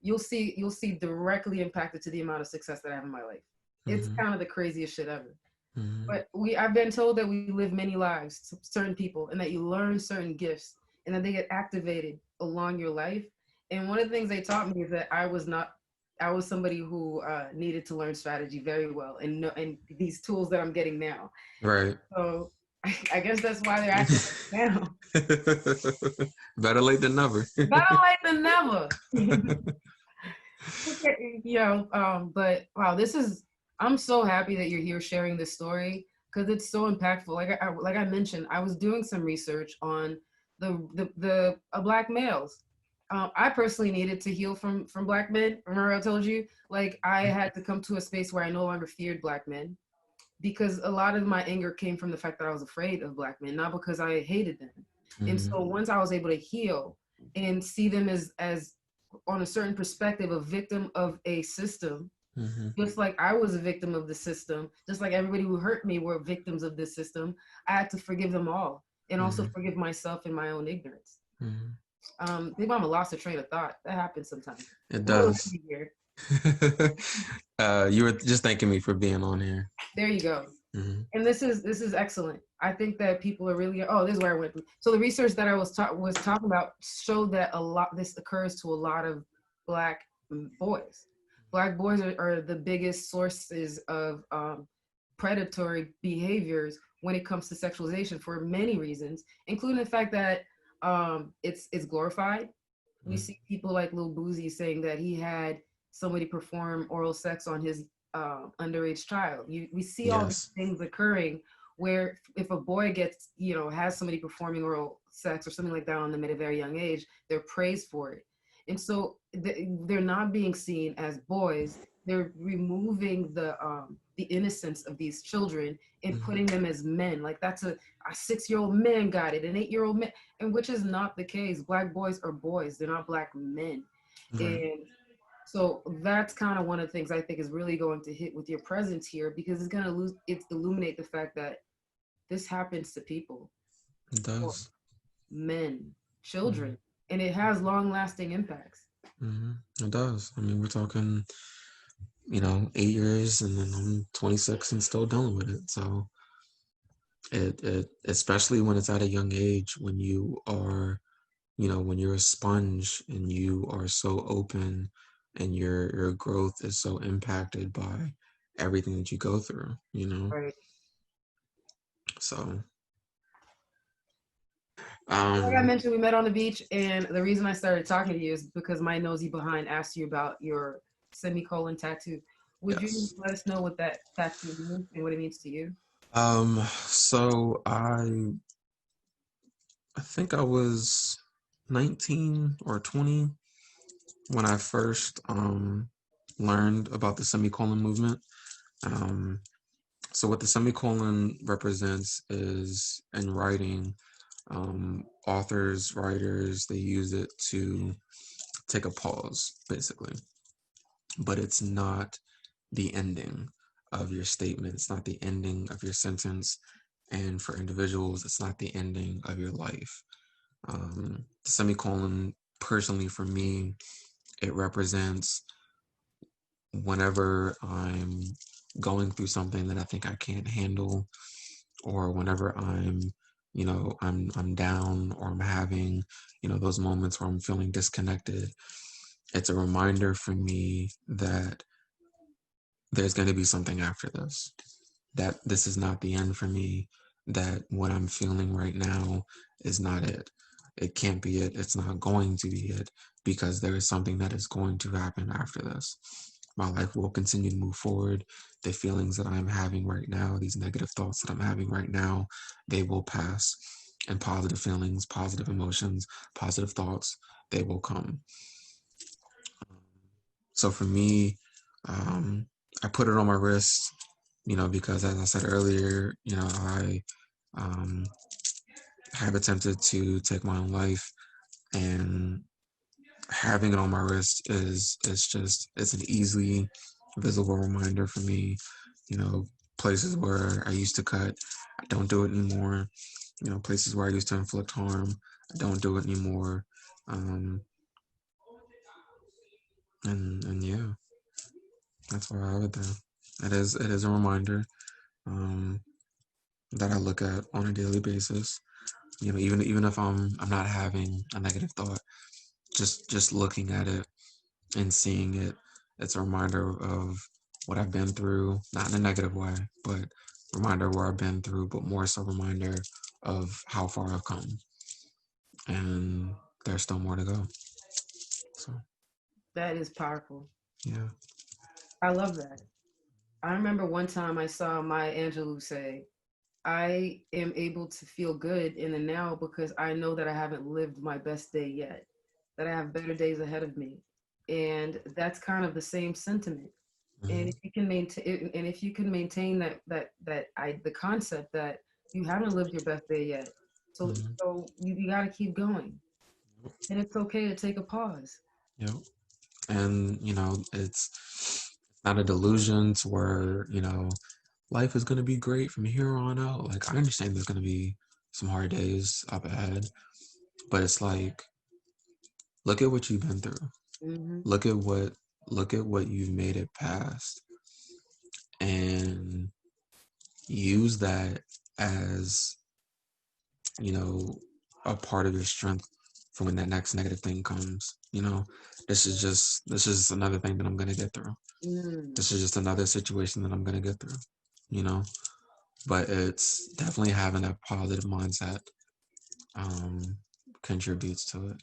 you'll see directly impacted to the amount of success that I have in my life. It's Hmm. kind of the craziest shit ever. Hmm. But I've been told that we live many lives, certain people, and that you learn certain gifts, and that they get activated along your life. And one of the things they taught me is that I was somebody who needed to learn strategy very well, and and these tools that I'm getting now. Right. So I guess that's why they're active now. Better late than never. Better late than never. Okay, but wow, I'm so happy that you're here sharing this story because it's so impactful. Like I mentioned, I was doing some research on the black males. I personally needed to heal from black men. Remember I told you, like I had to come to a space where I no longer feared black men because a lot of my anger came from the fact that I was afraid of black men, not because I hated them. And Hmm. so once I was able to heal and see them as on a certain perspective, a victim of a system, Hmm. just like I was a victim of the system, just like everybody who hurt me were victims of this system, I had to forgive them all and also Hmm. forgive myself in my own ignorance. Hmm. Big Mama lost a train of thought. That happens sometimes. It We'll does. be here. You were just thanking me for being on here. There you go. Hmm. And this is excellent. I think that people are really this is where I went. So the research that I was talking about showed that a lot this occurs to a lot of black boys. Black boys are the biggest sources of predatory behaviors when it comes to sexualization for many reasons, including the fact that it's glorified. We see people like Lil Boozy saying that he had somebody perform oral sex on his underage child. We see all these Yes. things occurring where if a boy gets, has somebody performing oral sex or something like that on them at a very young age, they're praised for it. And so they're not being seen as boys. They're removing the innocence of these children and putting them as men. Like that's a 6-year-old man got it, an 8-year-old man, and which is not the case. Black boys are boys. They're not black men. Right. And so that's kind of one of the things I think is really going to hit with your presence here, because it's going to illuminate the fact that this happens to people, It does. men, Mm-hmm. children, and it has long lasting impacts. It does. I mean, we're talking, 8 years, and then I'm 26 and still dealing with it. So it especially when it's at a young age, when you are, when you're a sponge and you are so open, and your growth is so impacted by everything that you go through. Right. So Like I um mentioned, we met on the beach, and the reason I started talking to you is because my nosy behind asked you about your semicolon tattoo. Would you yes. let us know what that tattoo means and what it means to you? So I think I was 19 or 20 when I first learned about the semicolon movement. Um, so what the semicolon represents is, in writing, authors, writers, they use it to take a pause, basically. But it's not the ending of your statement. It's not the ending of your sentence. And for individuals, it's not the ending of your life. The semicolon, personally for me, it represents whenever I'm going through something that I think I can't handle, or whenever I'm down, or I'm having, those moments where I'm feeling disconnected. It's a reminder for me that there's going to be something after this, that this is not the end for me, that what I'm feeling right now is not it. It can't be it. It's not going to be it, because there is something that is going to happen after this. My life will continue to move forward. The feelings that I'm having right now, these negative thoughts that I'm having right now, they will pass. And positive feelings, positive emotions, positive thoughts, they will come. So for me, um, I put it on my wrist, because as I said earlier, I um, have attempted to take my own life, and having it on my wrist it's an easily visible reminder for me. You know, places where I used to cut, I don't do it anymore. Places where I used to inflict harm, I don't do it anymore. Um, and yeah, that's why I have it there. It is a reminder, um, that I look at on a daily basis. Even if I'm not having a negative thought, just looking at it and seeing it, it's a reminder of what I've been through, not in a negative way, but reminder of where I've been through, but more so reminder of how far I've come, and there's still more to go. So That is powerful. yeah. I love that. I remember one time I saw Maya Angelou say, I am able to feel good in the now because I know that I haven't lived my best day yet, that I have better days ahead of me. And that's kind of the same sentiment. And Hmm. if you can maintain the concept that you haven't lived your best day yet. So Hmm. you got to keep going. And it's okay to take a pause. Yep. And it's not a delusion to where life is going to be great from here on out. Like, I understand there's going to be some hard days up ahead, but it's like, look at what you've been through. Hmm. Look at what you've made it past, and use that as, you know, a part of your strength for when that next negative thing comes. This is another thing that I'm going to get through. Mm. This is just another situation that I'm going to get through, you know? But it's definitely having that positive mindset, um, contributes to it,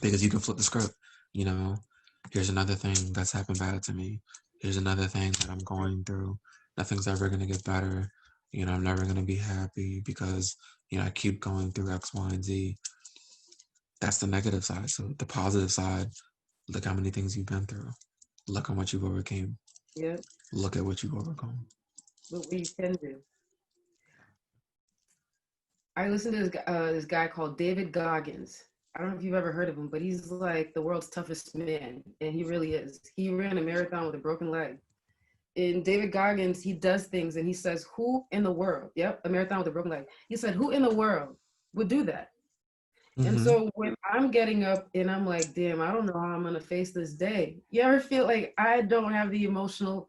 because you can flip the script. You know, here's another thing that's happened bad to me. Here's another thing that I'm going through. nothing's ever going to get better. I'm never going to be happy because, I keep going through X, Y, and Z. That's the negative side. So the positive side, look how many things you've been through. Look how much you've overcame. Yeah, Look at what you've overcome. what you can do. I listened to this guy called David Goggins. I don't know if you've ever heard of him, but he's like the world's toughest man, and he really is. He ran a marathon with a broken leg. In David Goggins, he does things and he says, "Who in the world?" Yep, a marathon with a broken leg. He said, "Who in the world would do that?" And Mm-hmm. so when I'm getting up and I'm like, damn, I don't know how I'm gonna face this day. You ever feel like I don't have the emotional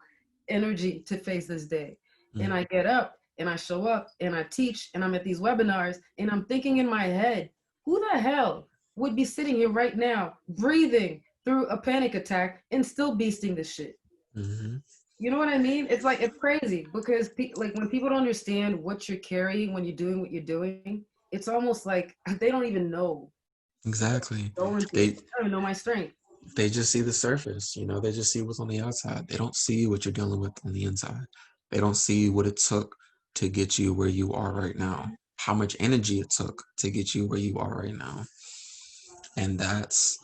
energy to face this day? And Mm-hmm. I get up and I show up and I teach and I'm at these webinars and I'm thinking in my head, who the hell would be sitting here right now, breathing through a panic attack and still beasting this shit? Mm-hmm. You know what I mean? It's like it's crazy because like when people don't understand what you're carrying when you're doing what you're doing, it's almost like they don't even know what Exactly. I'm going through. They I don't even know my strength. they just see the surface, they just see what's on the outside. They don't see what you're dealing with on the inside. They don't see what it took to get you where you are right now, how much energy it took to get you where you are right now. And that's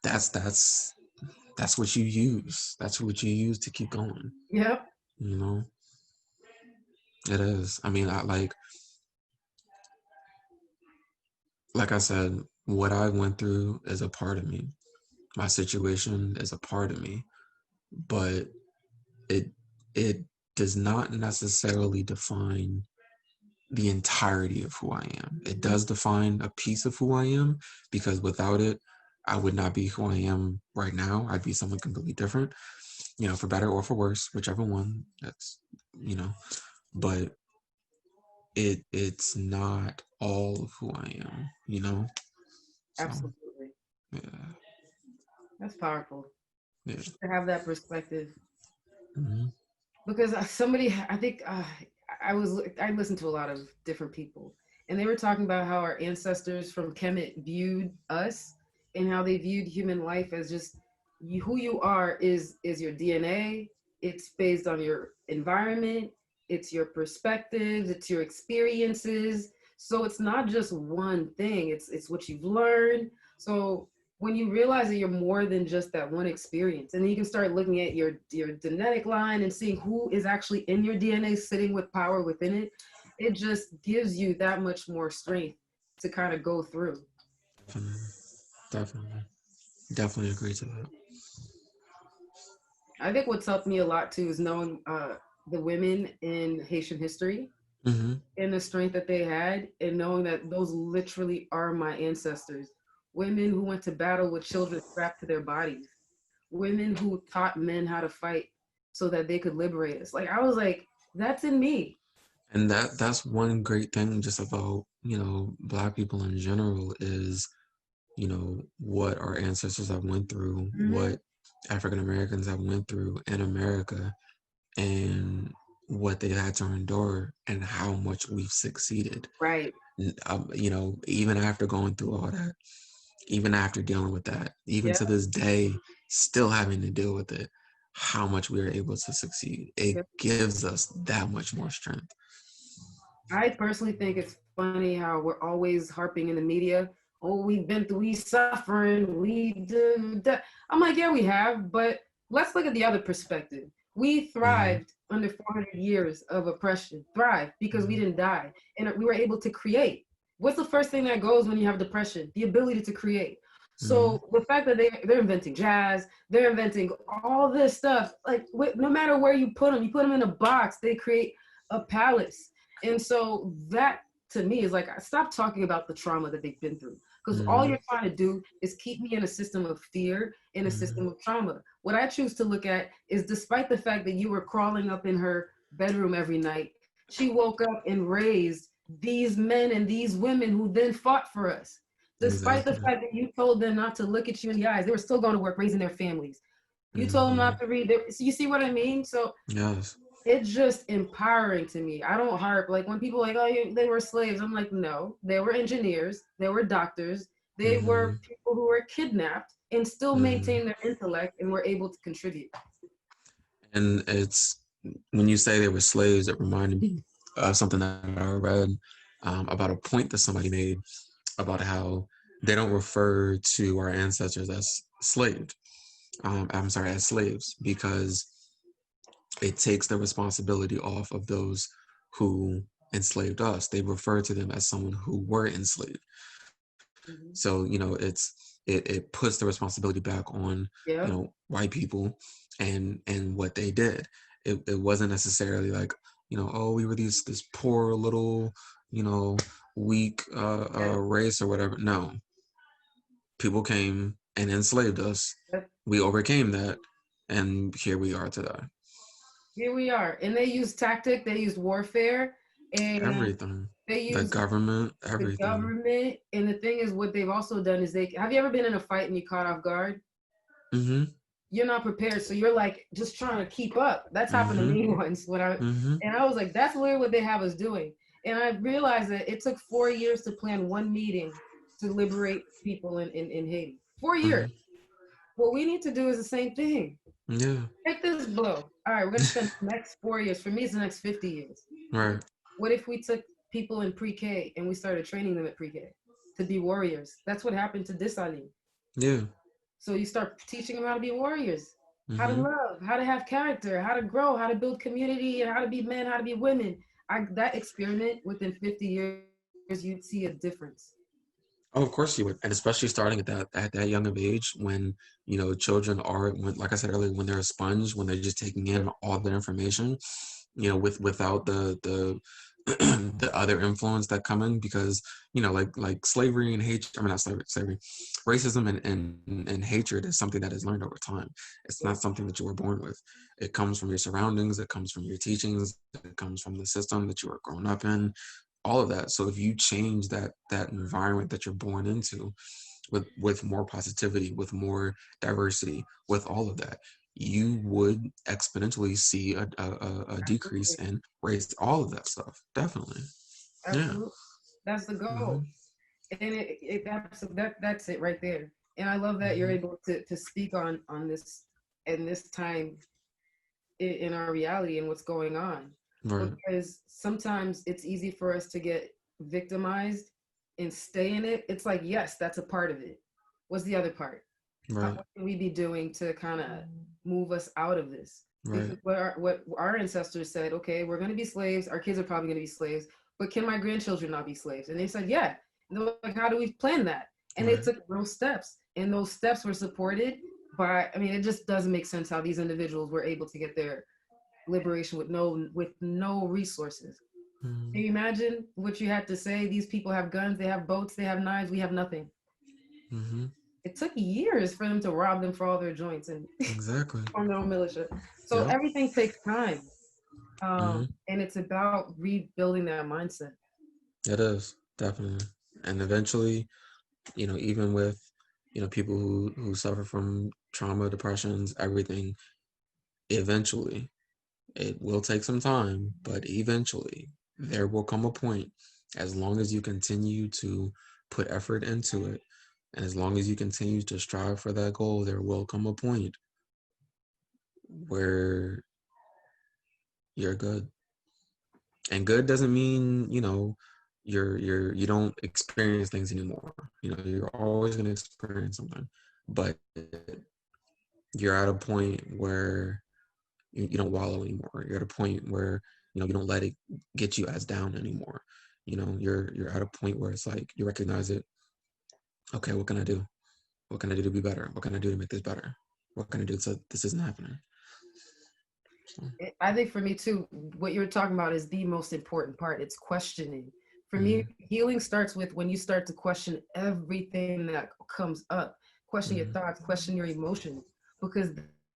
that's what you use. That's what you use to keep going. Yep, You know, it is. I mean, like I said, what I went through is a part of me. My situation is a part of me, but it it does not necessarily define the entirety of who I am. It does define a piece of who I am because without it, I would not be who I am right now. I'd be someone completely different, for better or for worse, whichever one. That's you know, but it's not all of who I am. So absolutely. yeah, That's powerful yeah. to have that perspective. Mm-hmm. Because somebody, I think I listened to a lot of different people, and they were talking about how our ancestors from Kemet viewed us and how they viewed human life as just who you are is your DNA. It's based on your environment. It's your perspectives. It's your experiences. So it's not just one thing. It's what you've learned. So when you realize that you're more than just that one experience, and then you can start looking at your genetic line and seeing who is actually in your DNA sitting with power within it, it just gives you that much more strength to kind of go through. Definitely, definitely, definitely agree to that. I think what's helped me a lot too is knowing the women in Haitian history Mm-hmm. and the strength that they had, and knowing that those literally are my ancestors. Women who went to battle with children strapped to their bodies, women who taught men how to fight so that they could liberate us. Like I was like, that's in me. And that's one great thing just about, Black people in general is, what our ancestors have went through, Mm-hmm. what African Americans have went through in America, and what they had to endure and how much we've succeeded. Right. Even after going through all that, even after dealing with that, even Yeah. to this day, still having to deal with it, how much we are able to succeed. It Yeah. gives us that much more strength. I personally think it's funny how we're always harping in the media. Oh, we've been through, we suffering, we do that. I'm like, yeah, we have, but let's look at the other perspective. We Mm-hmm. thrived under 400 years of oppression, thrived because we Mm-hmm. didn't die, and we were able to create. What's the first thing that goes when you have depression? The ability to create. Mm-hmm. So the fact that they're inventing jazz, they're inventing all this stuff, like no matter where you put them in a box, they create a palace. And so that to me is like, stop talking about the trauma that they've been through. Because all Mm-hmm. you're trying to do is keep me in a system of fear, in a Mm-hmm. system of trauma. What I choose to look at is despite the fact that you were crawling up in her bedroom every night, she woke up and raised these men and these women who then fought for us. Despite the Exactly. fact that you told them not to look at you in the eyes, they were still going to work, raising their families. You told them Mm-hmm. not to read. So you see what I mean? So Yes. it's just empowering to me. I don't harp like when people are like, oh, they were slaves. I'm like, no, they were engineers, they were doctors, they Mm-hmm. were people who were kidnapped and still Mm-hmm. maintain their intellect and were able to contribute. And it's when you say they were slaves, it reminded me of something that I read about a point that somebody made about how they don't refer to our ancestors as slaved. I'm sorry, as slaves, because it takes the responsibility off of those who enslaved us. They refer to them as someone who were enslaved. Mm-hmm. So, it puts the responsibility back on, Yep. white people and what they did. It wasn't necessarily like, oh, we were this poor little, you know, weak Yeah. race or whatever. No, people came and enslaved us. Yep. We overcame that, and here we are today. Here we are. And they use tactic, they used warfare, and Everything, they the use government, the everything. government. And the thing is, what they've also done is they have you ever been in a fight and you caught off guard? Mm-hmm. You're not prepared, so you're like just trying to keep up. That's happened to Mm-hmm. me once when I Mm-hmm. and I was like, that's literally what they have us doing. And I realized that it took 4 years to plan one meeting to liberate people in Haiti. 4 years. Mm-hmm. What we need to do is the same thing. Yeah. Take this blow. All right, we're gonna spend the next 4 years. For me, it's the next 50 years. Right. What if we took people in pre-K and we started training them at pre-K to be warriors? That's what happened to Disali. Yeah. So you start teaching them how to be warriors, how to Mm-hmm. love, how to have character, how to grow, how to build community, and how to be men, how to be women. That experiment within 50 years, you'd see a difference. Oh, of course you would, and especially starting at that young of age, when children are, like I said earlier, when they're a sponge, when they're just taking in all the information, without the the other influence that come in, because like slavery and hate, I mean not slavery, racism and hatred is something that is learned over time. It's Yeah, not something that you were born with. It comes from your surroundings, it comes from your teachings, it comes from the system that you were grown up in, all of that. So if you change that environment that you're born into with more positivity, with more diversity, with all of that, you would exponentially see a decrease absolutely, in race, all of that stuff. Definitely. Yeah. absolutely. That's the Hmm. goal, and that's it right there. And I love that you're Hmm. able to speak on this in this time in our reality and what's going on, Right. because sometimes it's easy for us to get victimized and stay in it. It's like, yes, that's a part of it. What's the other part? Right. What can we be doing to kind of move us out of this? Right. Because what our ancestors said, okay, we're going to be slaves, our kids are probably going to be slaves, but can my grandchildren not be slaves? And they said, yeah. And they're like, how do we plan that? And they Right. took those steps, and those steps were supported by, I mean, it just doesn't make sense how these individuals were able to get their liberation with no resources. Can Mm-hmm. you imagine what you had to say? These people have guns, they have boats, they have knives, we have nothing. Mm-hmm. It took years for them to rob them for all their joints and Exactly. form their own militia. So Yep. everything takes time. Mm-hmm. And it's about rebuilding that mindset. It is definitely, and eventually, even with people who suffer from trauma, depressions, everything, eventually it will take some time, but eventually there will come a point, as long as you continue to put effort into it, and as long as you continue to strive for that goal, there will come a point where you're good. And good doesn't mean, you don't experience things anymore. You're always going to experience something, but you're at a point where you don't wallow anymore. You're at a point where you don't let it get you as down anymore. You're at a point where it's like you recognize it. Okay, what can I do? What can I do to be better? What can I do to make this better? What can I do so this isn't happening? So, I think for me too, what you're talking about is the most important part. It's questioning. For me, mm, healing starts with when you start to question everything that comes up, question your mm, thoughts, question your emotions, because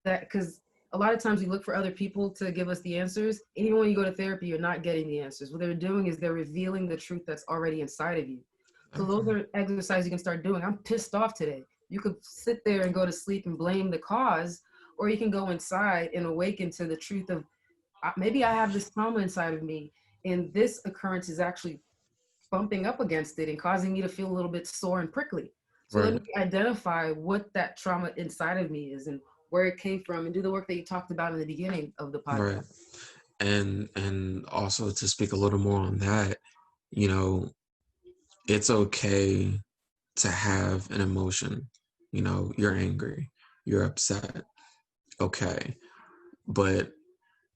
because a lot of times we look for other people to give us the answers. And even when you go to therapy, you're not getting the answers. What they're doing is they're revealing the truth that's already inside of you. So those exactly. are exercises you can start doing. I'm pissed off today. You could sit there and go to sleep and blame the cause, or you can go inside and awaken to the truth of maybe I have this trauma inside of me, and this occurrence is actually bumping up against it and causing me to feel a little bit sore and prickly. So let me Right. identify what that trauma inside of me is and where it came from, and do the work that you talked about in the beginning of the Right. podcast. And also to speak a little more on that, you know, it's okay to have an emotion. You know, you're angry, you're upset. Okay. But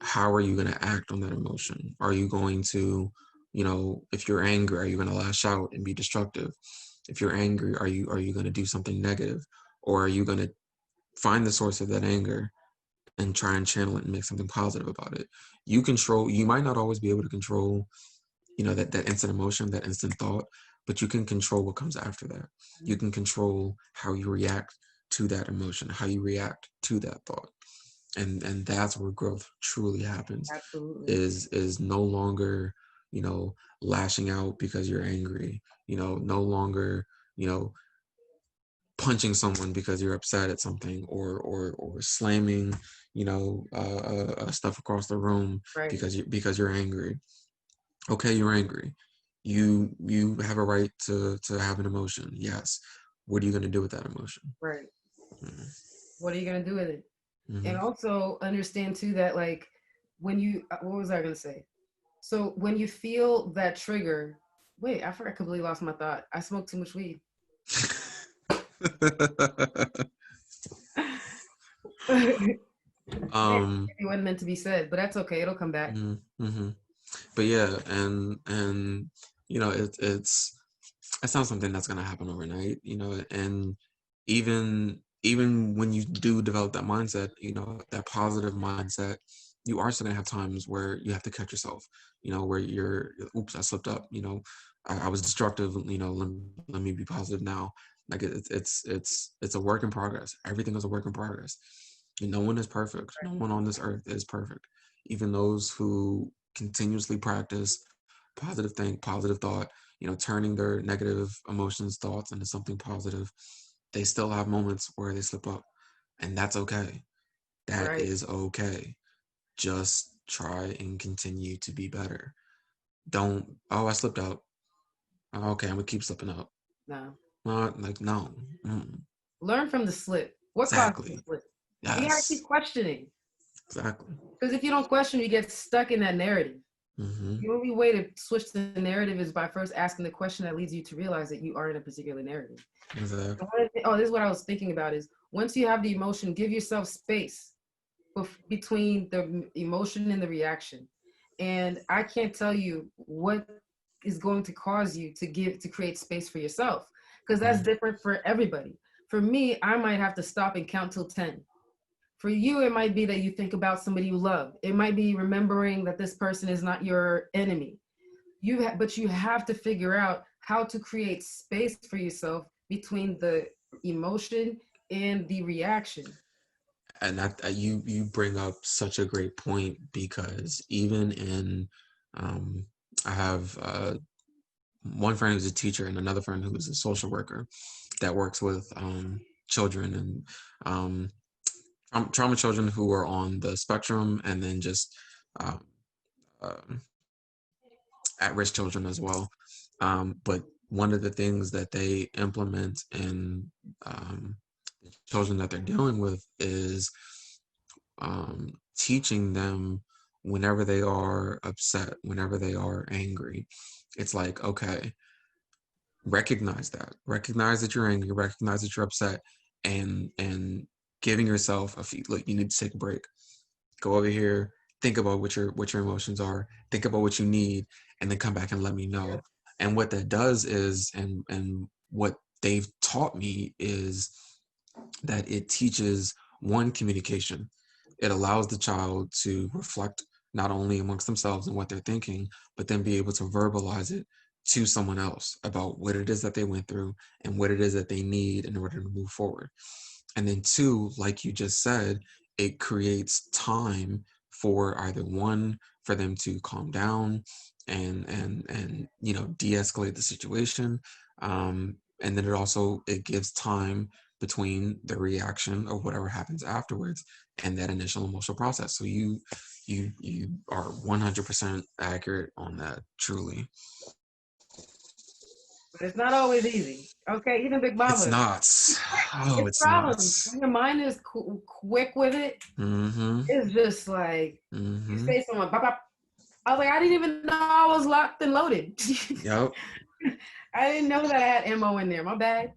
how are you going to act on that emotion? Are you going to, you know, if you're angry, are you going to lash out and be destructive? If you're angry, are you going to do something negative? Or are you going to find the source of that anger and try and channel it and make something positive about it? You might not always be able to control, you know, that instant emotion, that instant thought, but you can control what comes after that. You can control how you react to that emotion, how you react to that thought. And that's where growth truly happens, Absolutely. is no longer, you know, lashing out because you're angry, you know, no longer, you know, punching someone because you're upset at something, or slamming, you know, stuff across the room Right. because you're angry. Okay, you're angry. You have a right to have an emotion. Yes. What are you going to do with that emotion? Right. Mm-hmm. What are you gonna do with it? And Mm-hmm. also understand too that like when you what was I gonna say? So when you feel that trigger, wait, I forgot, I completely lost my thought. I smoked too much weed. Maybe um it wasn't meant to be said, but that's okay. It'll come back. mm-hmm. But yeah, and you know, it's not something that's going to happen overnight, you know. And even when you do develop that mindset, you know, that positive mindset, you are still going to have times where you have to catch yourself, you know, where you're, oops, I slipped up, you know, I was destructive, you know, let me be positive now. Like it's a work in progress. Everything is a work in progress. No one is perfect. No one on this earth is perfect. Even those who continuously practice positive think, positive thought, you know, turning their negative emotions, thoughts into something positive, they still have moments where they slip up. And that's okay. That Right. is okay. Just try and continue to be better. Don't, oh, I slipped up. Oh, okay, I'm gonna keep slipping up. No. Like, no. Mm, Learn from the slip. What caused the exactly. slip? You gotta keep Yes. questioning. Exactly. Because if you don't question, you get stuck in that narrative. Mm-hmm. The only way to switch the narrative is by first asking the question that leads you to realize that you are in a particular narrative. Exactly. Oh, this is what I was thinking about is once you have the emotion, give yourself space between the emotion and the reaction. And I can't tell you what is going to cause you to create space for yourself because that's Mm-hmm. different for everybody. For me, I might have to stop and count till 10. For you, it might be that you think about somebody you love. It might be remembering that this person is not your enemy. But you have to figure out how to create space for yourself between the emotion and the reaction. And you bring up such a great point, because even in I have one friend who's a teacher and another friend who is a social worker that works with children and trauma children who are on the spectrum, and then just um, um, at-risk children as well. But one of the things that they implement in children that they're dealing with is teaching them, whenever they are upset, whenever they are angry, it's like, okay, recognize that you're angry, recognize that you're upset, and giving yourself a few, like, you need to take a break, go over here, think about what your emotions are, think about what you need, and then come back and let me know. And what that does is, and what they've taught me is that it teaches, one, communication. It allows the child to reflect not only amongst themselves and what they're thinking, but then be able to verbalize it to someone else about what it is that they went through and what it is that they need in order to move forward. And then two, like you just said, it creates time for either one, for them to calm down and you know, de-escalate the situation. And then it gives time between the reaction of whatever happens afterwards and that initial emotional process. So you are 100% accurate on that, truly. It's not always easy. Okay, even Big It's Mama, not. Oh, it's it's not. problems. When your mind is quick with it, Mm-hmm. it's just like you Mm-hmm. say someone, bop, bop. I was like, I didn't even know I was locked and loaded. Yep. I didn't know that I had ammo in there. My bad.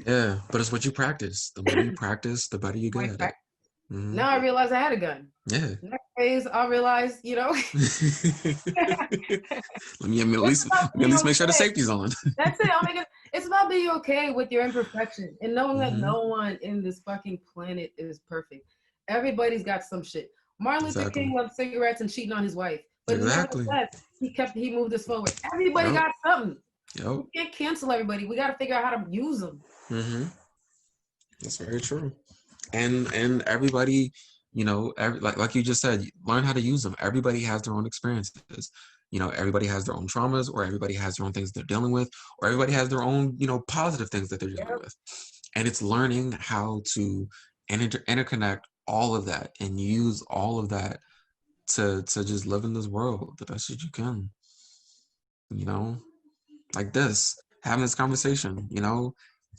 Yeah, but it's what you practice. The more you practice, the better you get Point at it. back. Mm-hmm. Now I realize I had a gun. Yeah. Next phase, I'll realize, Let me at being least make sure the okay. safety's on. That's it. It's about being okay with your imperfection and knowing that Mm-hmm. no one in this fucking planet is perfect. Everybody's got some shit. Martin Luther Exactly. King loved cigarettes and cheating on his wife, but Exactly. nevertheless, he moved us forward. Everybody Yep. got something. Yep. We can't cancel everybody. We got to figure out how to use them. Mm-hmm. That's very true. And everybody, like you just said, learn how to use them. Everybody has their own experiences. Everybody has their own traumas, or everybody has their own things they're dealing with, or everybody has their own, positive things that they're dealing Yep. with. And it's learning how to interconnect all of that and use all of that to just live in this world the best that you can. You know, like this, having this conversation.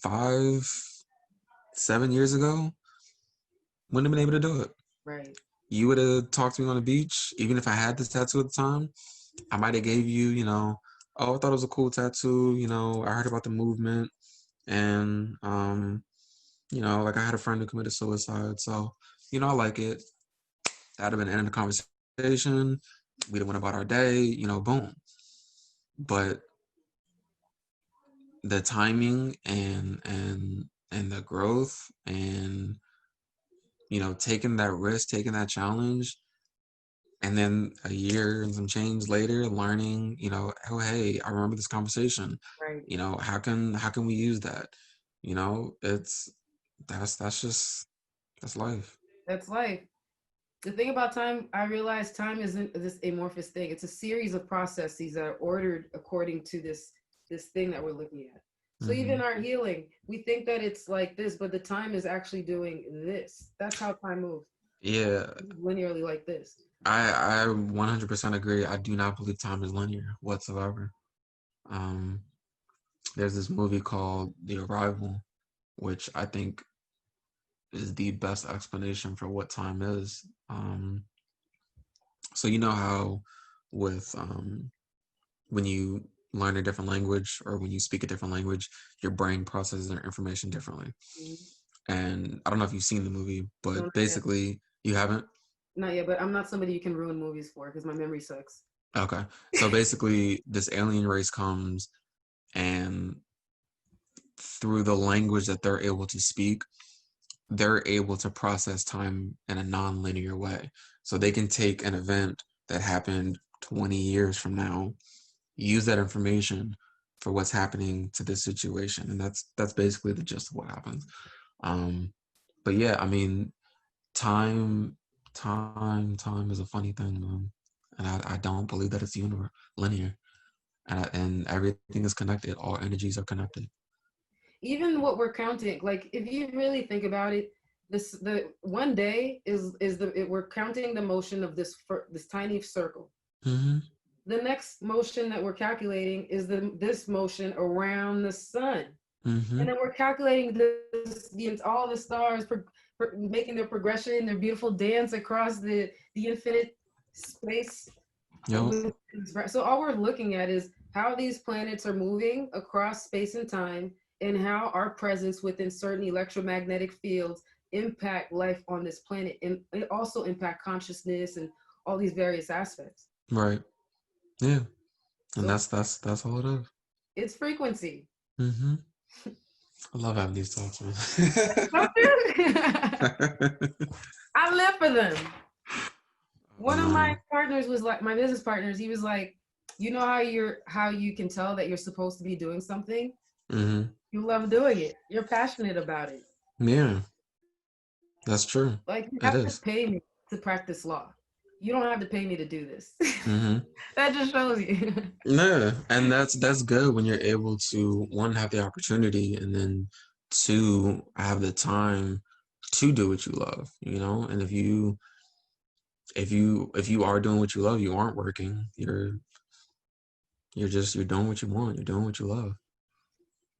5, 7 years ago, wouldn't have been able to do it. Right. You would have talked to me on the beach, even if I had this tattoo at the time. I might have gave you, oh, I thought it was a cool tattoo. I heard about the movement, and like I had a friend who committed suicide, so I like it. That'd have been the end of the conversation. We'd have went about our day, boom. But the timing and the growth and taking that risk, taking that challenge, and then a year and some change later learning, oh hey, I remember this conversation. Right. How can we use that? It's that's life. That's life. The thing about time, I realize time isn't this amorphous thing. It's a series of processes that are ordered according to this thing that we're looking at. So Mm-hmm. even our healing, we think that it's like this, but the time is actually doing this. That's how time moves. Yeah, Linearly like this. I 100% agree. I do not believe time is linear whatsoever. um there's this movie called The Arrival, which I think is the best explanation for what time is. So you know how with when you learn a different language or when you speak a different language, your brain processes their information differently. Mhm. And I don't know if you've seen the movie, No, but not yet. basically you haven't. Not yet, but I'm not somebody you can ruin movies for because my memory sucks. Okay, so basically this alien race comes, and through the language that they're able to speak, they're able to process time in a non-linear way. So they can take an event that happened 20 years from now, use that information for what's happening to this situation, and that's basically the gist of what happens. But yeah, I mean, time is a funny thing, man. And I don't believe that it's linear, and everything is connected. All energies are connected. Even what we're counting, like if you really think about it, the one day we're counting the motion of this tiny circle. Mm-hmm. The next motion that we're calculating is this motion around the sun, Mm-hmm. and then we're calculating all the stars making their progression, their beautiful dance across the infinite space. Yep. So all we're looking at is how these planets are moving across space and time, and how our presence within certain electromagnetic fields impact life on this planet, and it also impact consciousness and all these various aspects. Right. Yeah. And So that's all it is. it's frequency. Mm-hmm. I love having these talks, man. Don't you? I live for them. One of my partners was like, my business partners, he was like, you know how you can tell that you're supposed to be doing something? Mm-hmm. You love doing it. You're passionate about it. Yeah, that's true. Like you It have to is. pay me to practice law. You don't have to pay me to do this. Mm-hmm. That just shows you. Yeah, and that's good when you're able to, one, have the opportunity, and then two, have the time to do what you love. And if you are doing what you love, you aren't working. You're doing what you want. You're doing what you love.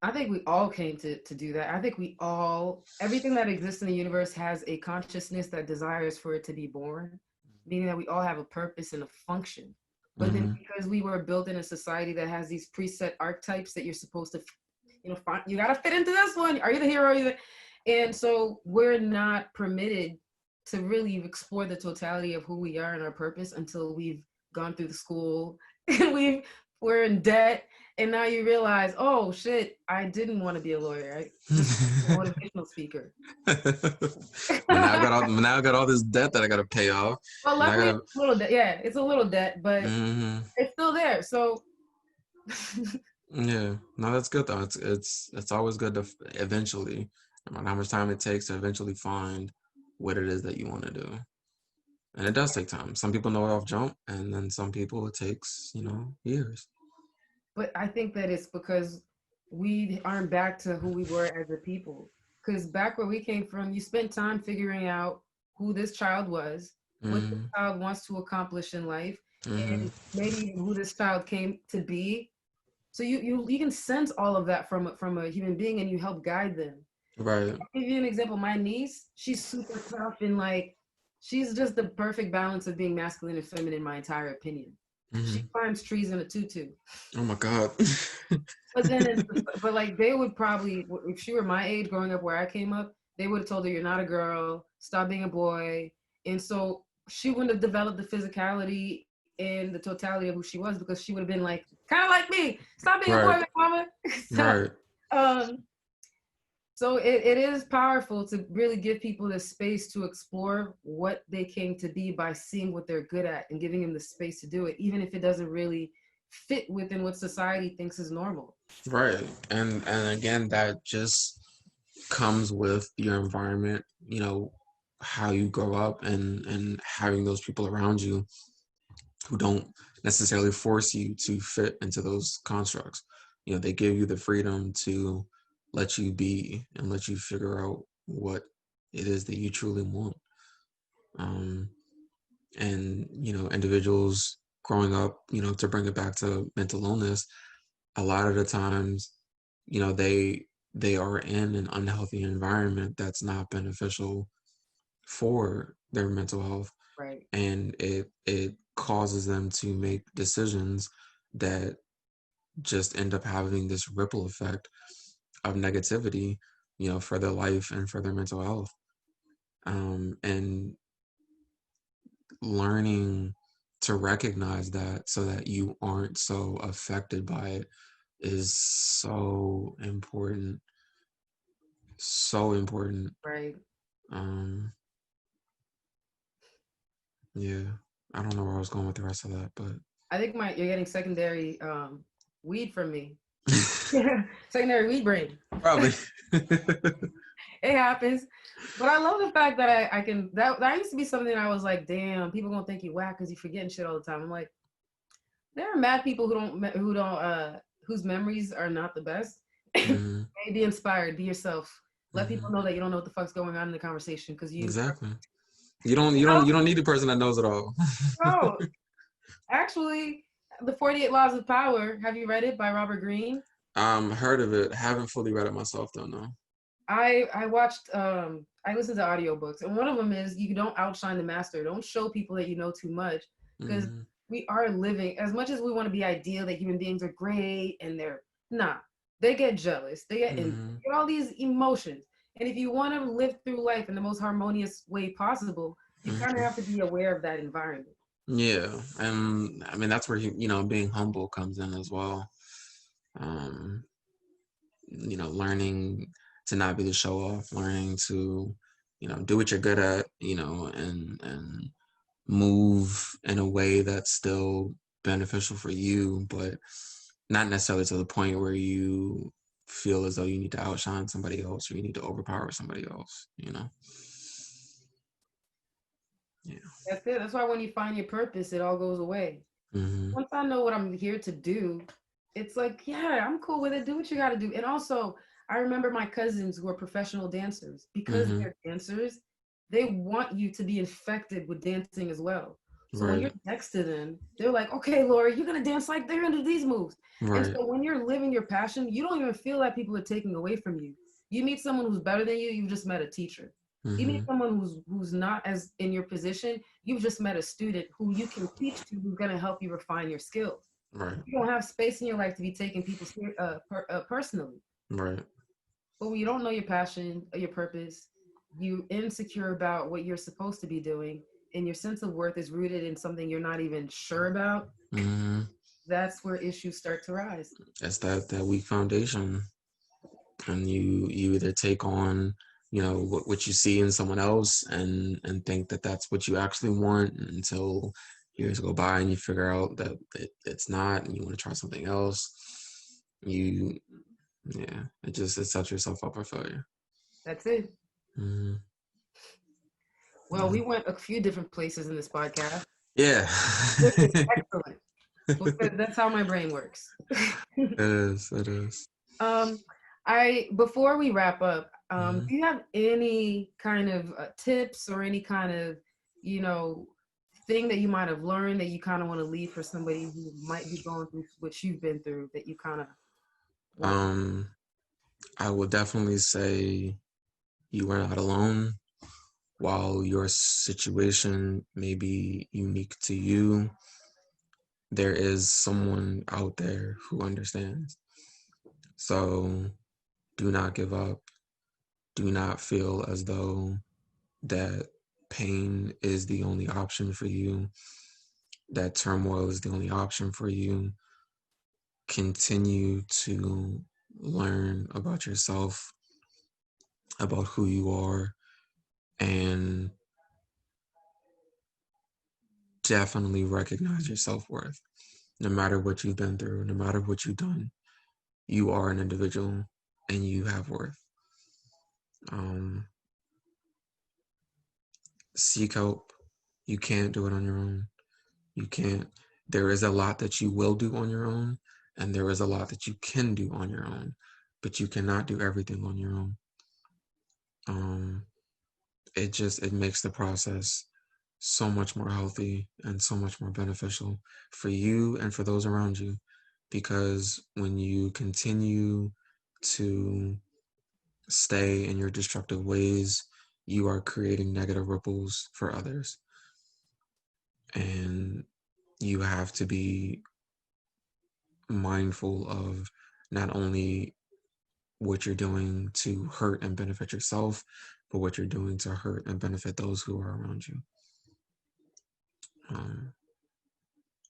I think we all came to do that. I think we all, everything that exists in the universe has a consciousness that desires for it to be born, meaning that we all have a purpose and a function. But then Mm-hmm. because we were built in a society that has these preset archetypes that you're supposed to, find, you got to fit into this one. Are you the hero? Are you and so we're not permitted to really explore the totality of who we are and our purpose until we've gone through the school and we're in debt, and now you realize, oh shit, I didn't want to be a lawyer. I just want to be a motivational speaker. Now I got all this debt that I gotta pay off. Well, And I luckily, gotta it's a little debt. Yeah, it's a little debt, but hmm it's still there. So, Yeah. No, that's good though. It's always good to eventually, no matter how much time it takes to eventually find what it is that you want to do. And it does take time. Some people know it off jump, and then some people it takes, years. but I think that it's because we aren't back to who we were as a people. Because back where we came from, you spent time figuring out who this child was, what this Hmm child wants to accomplish in life, hmm and maybe even who this child came to be. So you can sense all of that from a human being, and you help guide them. Right. I'll give you an example. My niece, she's super tough and like she's just the perfect balance of being masculine and feminine, in my entire opinion. She hmm climbs trees in a tutu. Oh my God. But then, but like they would probably, if she were my age growing up where I came up, they would have told her, "You're not a girl. Stop being a boy." And so she wouldn't have developed the physicality and the totality of who she was because she would have been like, kind of like me. Stop being a boy, Right. mama. so, Right. um, so it is powerful to really give people the space to explore what they came to be by seeing what they're good at and giving them the space to do it, even if it doesn't really fit within what society thinks is normal. Right. And again, that just comes with your environment, how you grow up and having those people around you who don't necessarily force you to fit into those constructs. They give you the freedom to let you be and let you figure out what it is that you truly want. Um, and individuals growing up, to bring it back to mental illness, a lot of the times, they are in an unhealthy environment that's not beneficial for their mental health, Right. and it causes them to make decisions that just end up having this ripple effect of negativity, for their life and for their mental health. And learning to recognize that so that you aren't so affected by it is so important. So important. Right. Um, yeah. I don't know where I was going with the rest of that, but I think you're getting secondary weed from me. Secondary weed brain. probably. It happens. But I love the fact that I can that used to be something I was like, damn, people gonna think you whack because you forgetting shit all the time. I'm like, there are mad people who don't whose memories are not the best. hmm Hey, be inspired, be yourself. Let people hmm know that you don't know what the fuck's going on in the conversation because Exactly. You don't need a person that knows it all. no, actually, the 48 Laws of Power. Have you read it by Robert Greene? Heard of it. Haven't fully read it myself though, no. I watched I listened to audiobooks, and one of them is you don't outshine the master. Don't show people that you know too much because hmm we are living as much as we want to be ideal that human beings are great and they're not. They get jealous. They get envy. hmm They get all these emotions. And if you want to live through life in the most harmonious way possible, you kind of hmm have to be aware of that environment. Yeah, and I mean that's where being humble comes in as well. Um, learning to not be the show off, learning to, do what you're good at, and move in a way that's still beneficial for you, but not necessarily to the point where you feel as though you need to outshine somebody else or you need to overpower somebody else. Yeah. That's it. That's why when you find your purpose, it all goes away. hmm Once I know what I'm here to do, it's like, yeah, I'm cool with it. Do what you got to do. And also, I remember my cousins who are professional dancers. Because hmm they're dancers, they want you to be infected with dancing as well. So when Right. you're next to them, they're like, okay, Laura, you're gonna dance like they're gonna do these moves. And Right. so when you're living your passion, you don't even feel that people are taking away from you. You meet someone who's better than you, you've just met a teacher. You meet Mhm. someone who's not as in your position, you've just met a student who you can teach to, who's gonna help you refine your skills. Right. You don't have space in your life to be taking people personally. Right. But when you don't know your passion or your purpose, you insecure about what you're supposed to be doing, and your sense of worth is rooted in something you're not even sure about, Mhm. that's where issues start to rise. It's that weak foundation, and you either take on, what you see in someone else, and think that that's what you actually want, until years go by and you figure out that it's not, and you want to try something else. You Yeah, it sets yourself up for failure. That's it. Mhm. Well, we went a few different places in this podcast, Yeah. which is It excellent because that's how my brain works. is. It is. um, I before we wrap up, Mhm. do you have any kind of tips or any kind of, you know, thing that you might have learned that you kind of want to leave for somebody who might be going through what you've been through that you kind of want? Um, I would definitely say you are not alone. While your situation may be unique to you, there is someone out there who understands. So do not give up. Do not feel as though that pain is the only option for you, that turmoil is the only option for you. Continue to learn about yourself, about who you are, and definitely recognize your self-worth. No matter what you've been through, no matter what you've done, you are an individual and you have worth. Um, Seek help. You can't do it on your own. You can't. There is a lot that you will do on your own, and there is a lot that you can do on your own, but you cannot do everything on your own. Um, it makes the process so much more healthy and so much more beneficial for you and for those around you, because when you continue to stay in your destructive ways, you are creating negative ripples for others, and you have to be mindful of not only what you're doing to hurt and benefit yourself, but what you're doing to hurt and benefit those who are around you. um,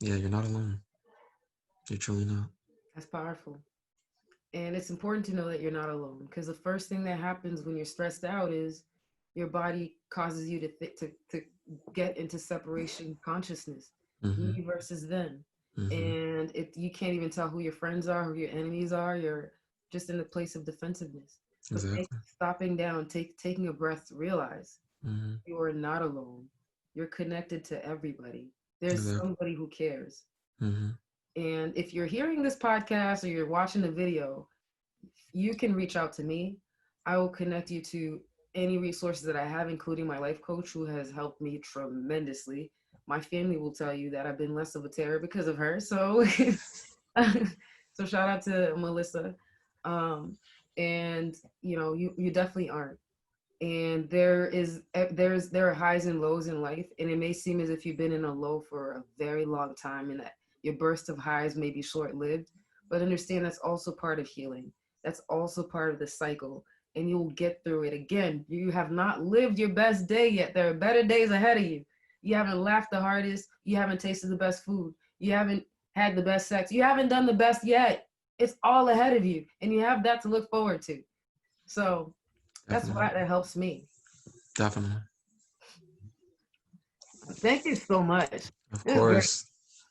yeah, you're not alone. You're truly not. That's powerful. And it's important to know that you're not alone because the first thing that happens when you're stressed out is your body causes you to get into separation consciousness, Mm-hmm. me versus them. Mm-hmm. And you can't even tell who your friends are, who your enemies are. You're just in a place of defensiveness. But Exactly. stopping down, taking a breath to realize Mm-hmm. you are not alone. You're connected to everybody. There's Exactly. somebody who cares. Mm-hmm. And if you're hearing this podcast or you're watching the video, you can reach out to me. I will connect you to any resources that I have, including my life coach, who has helped me tremendously. My family will tell you that I've been less of a terror because of her. So, so shout out to Melissa. Um, and you definitely aren't. And there are highs and lows in life, and it may seem as if you've been in a low for a very long time, and that your burst of highs may be short-lived, but understand that's also part of healing. That's also part of the cycle, and you'll get through it. Again, you have not lived your best day yet. There are better days ahead of you. You haven't laughed the hardest, you haven't tasted the best food, you haven't had the best sex, you haven't done the best yet. It's all ahead of you, and you have that to look forward to. So that's Definitely. why that helps me. Definitely. Thank you so much. Of This is great. course.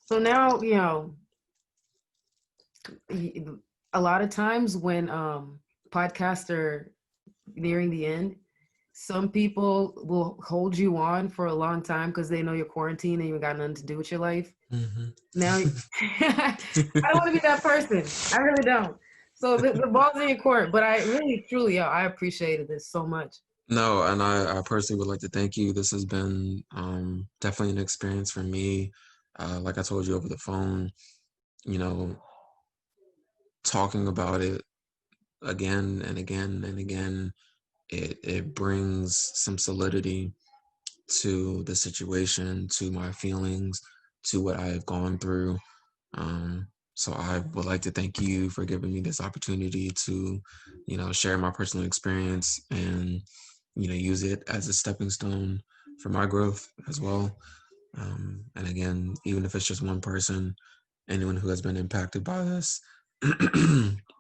So now, a lot of times when podcasts are nearing the end, some people will hold you on for a long time because they know you're quarantined and you got nothing to do with your life. Now, Mm-hmm. I don't want to be that person. I really don't. So the ball's in your court. But I really, truly, I appreciated this so much. No, and I personally would like to thank you. This has been definitely an experience for me. Like I told you over the phone, you know, talking about it again and again and again, it brings some solidity to the situation, to my feelings, to what I have gone through. So I would like to thank you for giving me this opportunity to, share my personal experience and, use it as a stepping stone for my growth as well. And again, even if it's just one person, anyone who has been impacted by this,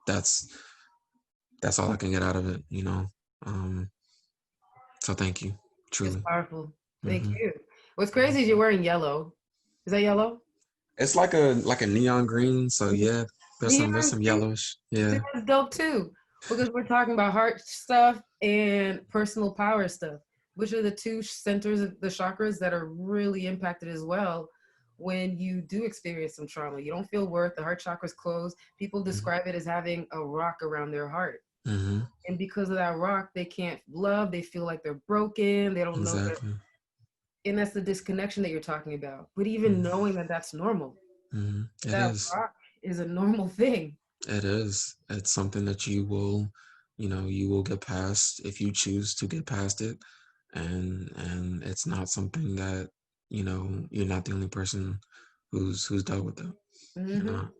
that's that's all I can get out of it. Um, so thank you, It's truly. powerful. Thank Hmm. you. What's crazy is you're wearing yellow. Is that yellow? It's like a neon green, so yeah, there's Neon some green? yellowish. See, Yeah. that's dope too. Because we're talking about heart stuff and personal power stuff, which are the two centers of the chakras that are really impacted as well when you do experience some trauma. You don't feel worth, the heart chakra's closed. People describe it as having a rock around their heart. Mm-hmm. And because of that rock, they can't love, they feel like they're broken, they don't know that. Exactly. And that's the disconnection that you're talking about. But even Mm-hmm. knowing that that's normal, Mm-hmm. It that is. rock is a normal thing. It is. It's something that you will get past if you choose to get past it, and it's not something that you're not the only person who's dealt with it. You're Mm-hmm. not.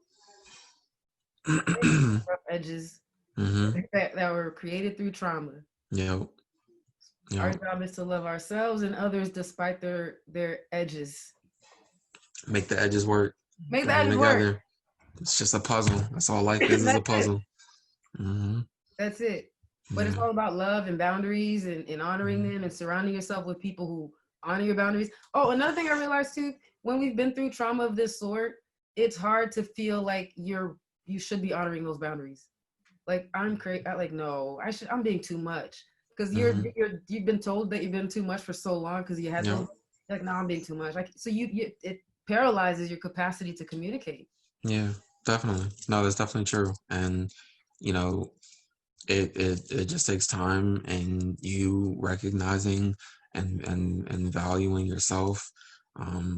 Rough edges Mm-hmm. that were created through trauma. Yep. Our Yep. job is to love ourselves and others despite their edges. Make the edges work. Make the Bring them edges work. together. It's just a puzzle. That's all life is a That's it. puzzle. Mm-hmm. That's it. But it's Yeah. all about love and boundaries and honoring Mm-hmm. them and surrounding yourself with people who honor your boundaries. Oh, another thing I realized too, when we've been through trauma of this sort, it's hard to feel like you should be honoring those boundaries. Like I'm crazy. Like no, I'm being too much because Mm-hmm. you've been told that you've been too much for so long because you had Yep. those. Like no, I'm being too much. Like so you it paralyzes your capacity to communicate. Yeah. Definitely. No, that's definitely true. And you know, it just takes time and you recognizing and valuing yourself,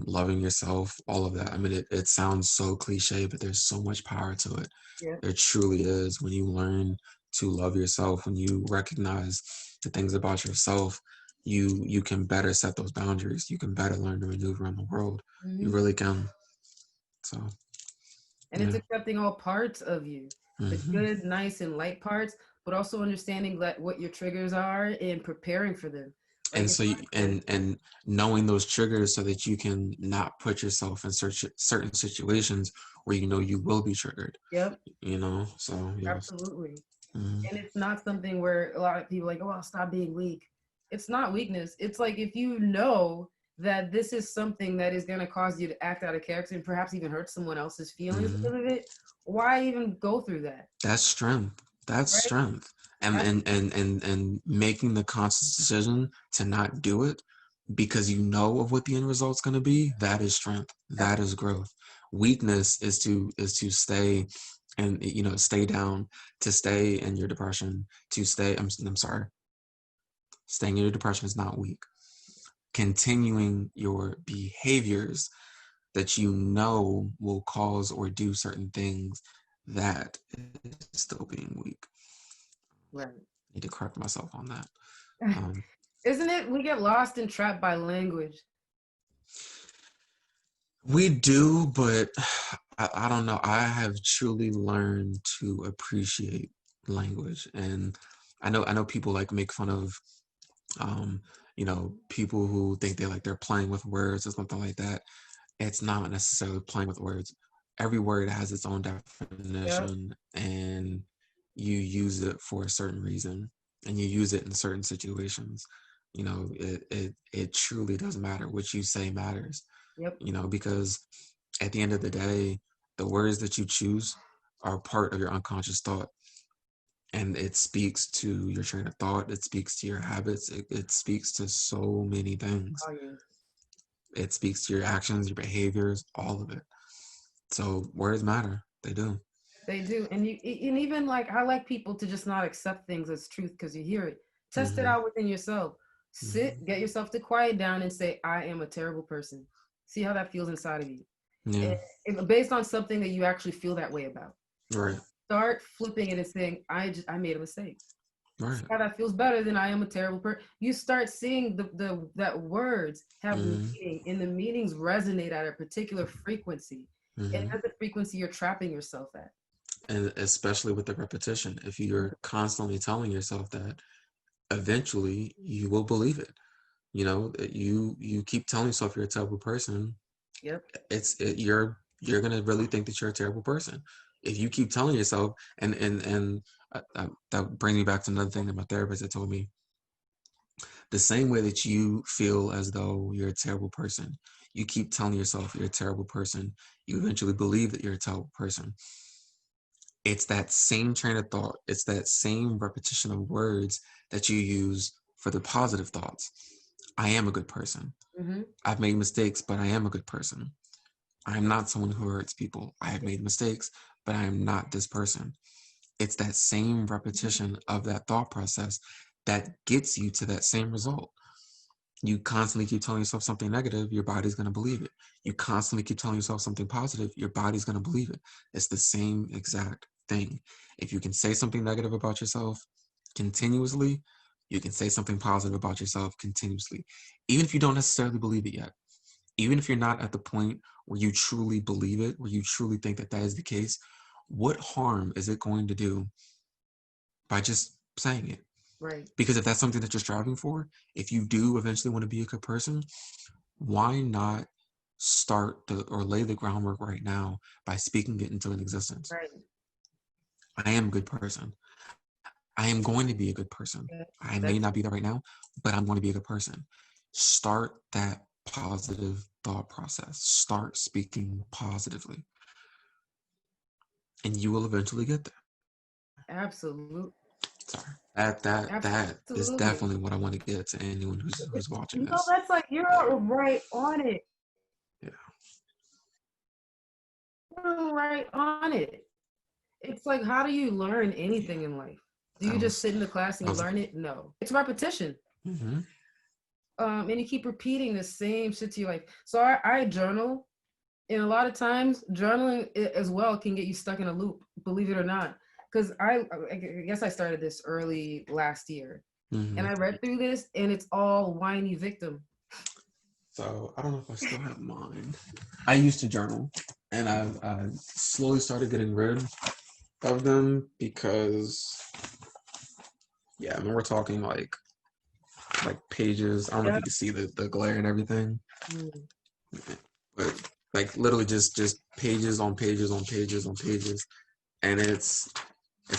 loving yourself, all of that. I mean, it sounds so cliche, but there's so much power to it. Yeah. There truly is. When you learn to love yourself, when you recognize the things about yourself, you can better set those boundaries. You can better learn to maneuver in the world. You Hmm. really can. So And it's yeah. accepting all parts of you, the Hmm. good, nice, and light parts, but also understanding that what your triggers are and preparing for them. Like And it's so not good. and knowing those triggers so that you can not put yourself in certain situations where you will be triggered. Yep, So yes. absolutely. Hmm. And it's not something where a lot of people are like, oh, I'll stop being weak. It's not weakness. It's like if you know that this is something that is going to cause you to act out of character and perhaps even hurt someone else's feelings Hmm. because of it, why even go through that? That's strength. That's Right? strength. And making the conscious decision to not do it because you know of what the end result's going to be, that is strength. That is growth. Weakness is to stay and stay down, to stay in your depression, to stay I'm sorry. Staying in your depression is not weak. Continuing your behaviors that you know will cause or do certain things, that is still being weak. Right. I need to correct myself on that. Um, Isn't it? We get lost and trapped by language. we do, but I don't know. I have truly learned to appreciate language, and I know people like make fun of um, people who think they're playing with words or something like that. It's not necessarily playing with words. Every word has its own Yep. definition, and you use it for a certain reason, and you use it in certain situations. It truly doesn't matter. What you say matters, Yep. because at the end of the day, the words that you choose are part of your unconscious thought, and it speaks to your train of thought. It speaks to your habits. It speaks to so many things. Oh yeah. It speaks to your actions, your behaviors, all of it. So words matter. They do. They do. And even like I like people to just not accept things as truth because you hear it. Test it Mm-hmm. out within yourself. Mm-hmm. Sit, get yourself to quiet down and say, I am a terrible person. See how that feels inside of you. Yeah. Based on something that you actually feel that way about. Right. Start flipping it and saying, I made a mistake. See Right. how that feels better than I am a terrible person. You start seeing that words have Mm-hmm. meaning, and the meanings resonate at a particular frequency. And Mm-hmm. that's the frequency you're trapping yourself at. And especially with the repetition, if you're constantly telling yourself that, eventually you will believe it. You keep telling yourself you're a terrible person. Yep. You're gonna really think that you're a terrible person if you keep telling yourself. And that brings me back to another thing that my therapist had told me. The same way that you feel as though you're a terrible person, you keep telling yourself you're a terrible person, you eventually believe that you're a terrible person. It's that same train of thought. It's that same repetition of words that you use for the positive thoughts. I am a good person. Mm-hmm. I've made mistakes, but I am a good person. I am not someone who hurts people. I have made mistakes, but I am not this person. It's that same repetition of that thought process that gets you to that same result. You constantly keep telling yourself something negative, your body's going to believe it. You constantly keep telling yourself something positive, your body's going to believe it. It's the same exact thing. If you can say something negative about yourself continuously, you can say something positive about yourself continuously, even if you don't necessarily believe it yet. Even if you're not at the point where you truly believe it, where you truly think that that is the case, what harm is it going to do by just saying it? Right. Because if that's something that you're striving for, if you do eventually want to be a good person, why not or lay the groundwork right now by speaking it into an existence? Right. I am a good person. I am going to be a good person. Yeah. I may not That's be there right now, but I'm going to be a good person. Start that positive thought process. Start speaking positively, and you will eventually get there. absolute. Sorry. That is Absolutely. definitely what I want to get to anyone who's watching No, this. that's like Yeah. you're right on it. Yeah. You're right on it. It's like, how do you learn Yeah. anything in life? Do That you just was sit in the class that and you was learn it? No. It's repetition. mm-hmm. And you keep repeating the same shit to your life. So I journal, and a lot of times journaling as well can get you stuck in a loop, believe it or not. Because I guess I started this early last year, and Mm-hmm. I read through this, and it's all whiny victim. So I don't know if I still have mine. I used to journal, and I slowly started getting rid of them because, yeah, I mean, we're talking like pages. I don't know if Yeah. you can see the glare and everything, Mm. but like literally just pages on pages on pages on pages, and it's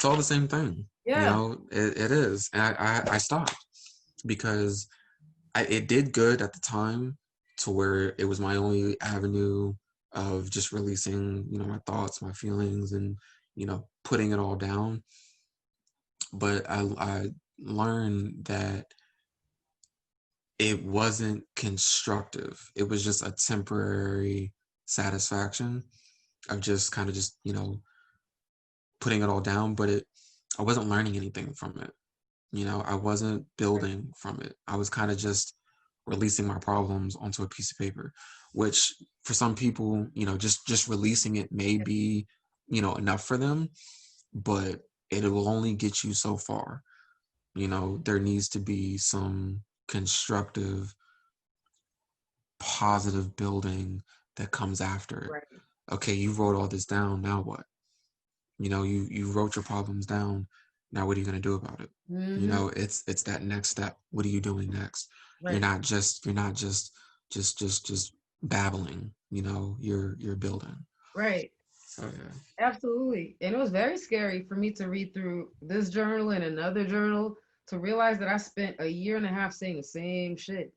all the same thing. Yeah. It is, and I stopped because it did good at the time, to where it was my only avenue of just releasing, my thoughts, my feelings, and putting it all down. But I learned that it wasn't constructive. It was just a temporary satisfaction of just kind of just putting it all down. But I wasn't learning anything from it. I wasn't building from it. I was kind of just releasing my problems onto a piece of paper, which for some people, just releasing it may be, enough for them, but it will only get you so far. There needs to be some constructive, positive building that comes after it. Right. Okay, you wrote all this down. Now what? You wrote your problems down. Now what are you going to do about it? Mm-hmm. It's that next step. What are you doing next? Right. You're not just babbling. You're building. Right. So yeah. Absolutely. And it was very scary for me to read through this journal and another journal to realize that I spent a year and a half saying the same shit.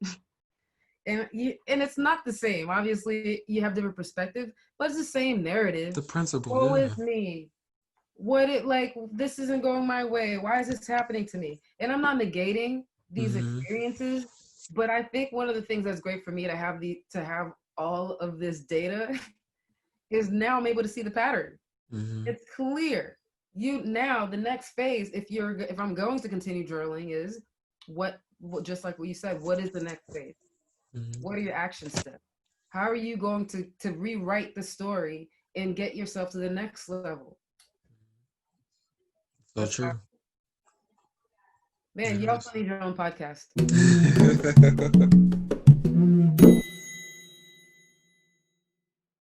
And it's not the same. Obviously, you have different perspective, but it's the same narrative. The principle, Woe yeah. is me. What it like, this isn't going my way. Why is this happening to me? And I'm not negating these Mm-hmm. experiences, but I think one of the things that's great for me to have all of this data is now I'm able to see the pattern. Mm-hmm. It's clear. You now the next phase, if I'm going to continue journaling, is just like what you said, what is the next phase? Mhm. What are your action steps? How are you going to rewrite the story and get yourself to the next level? So That's true. man, you It also need your own podcast. is.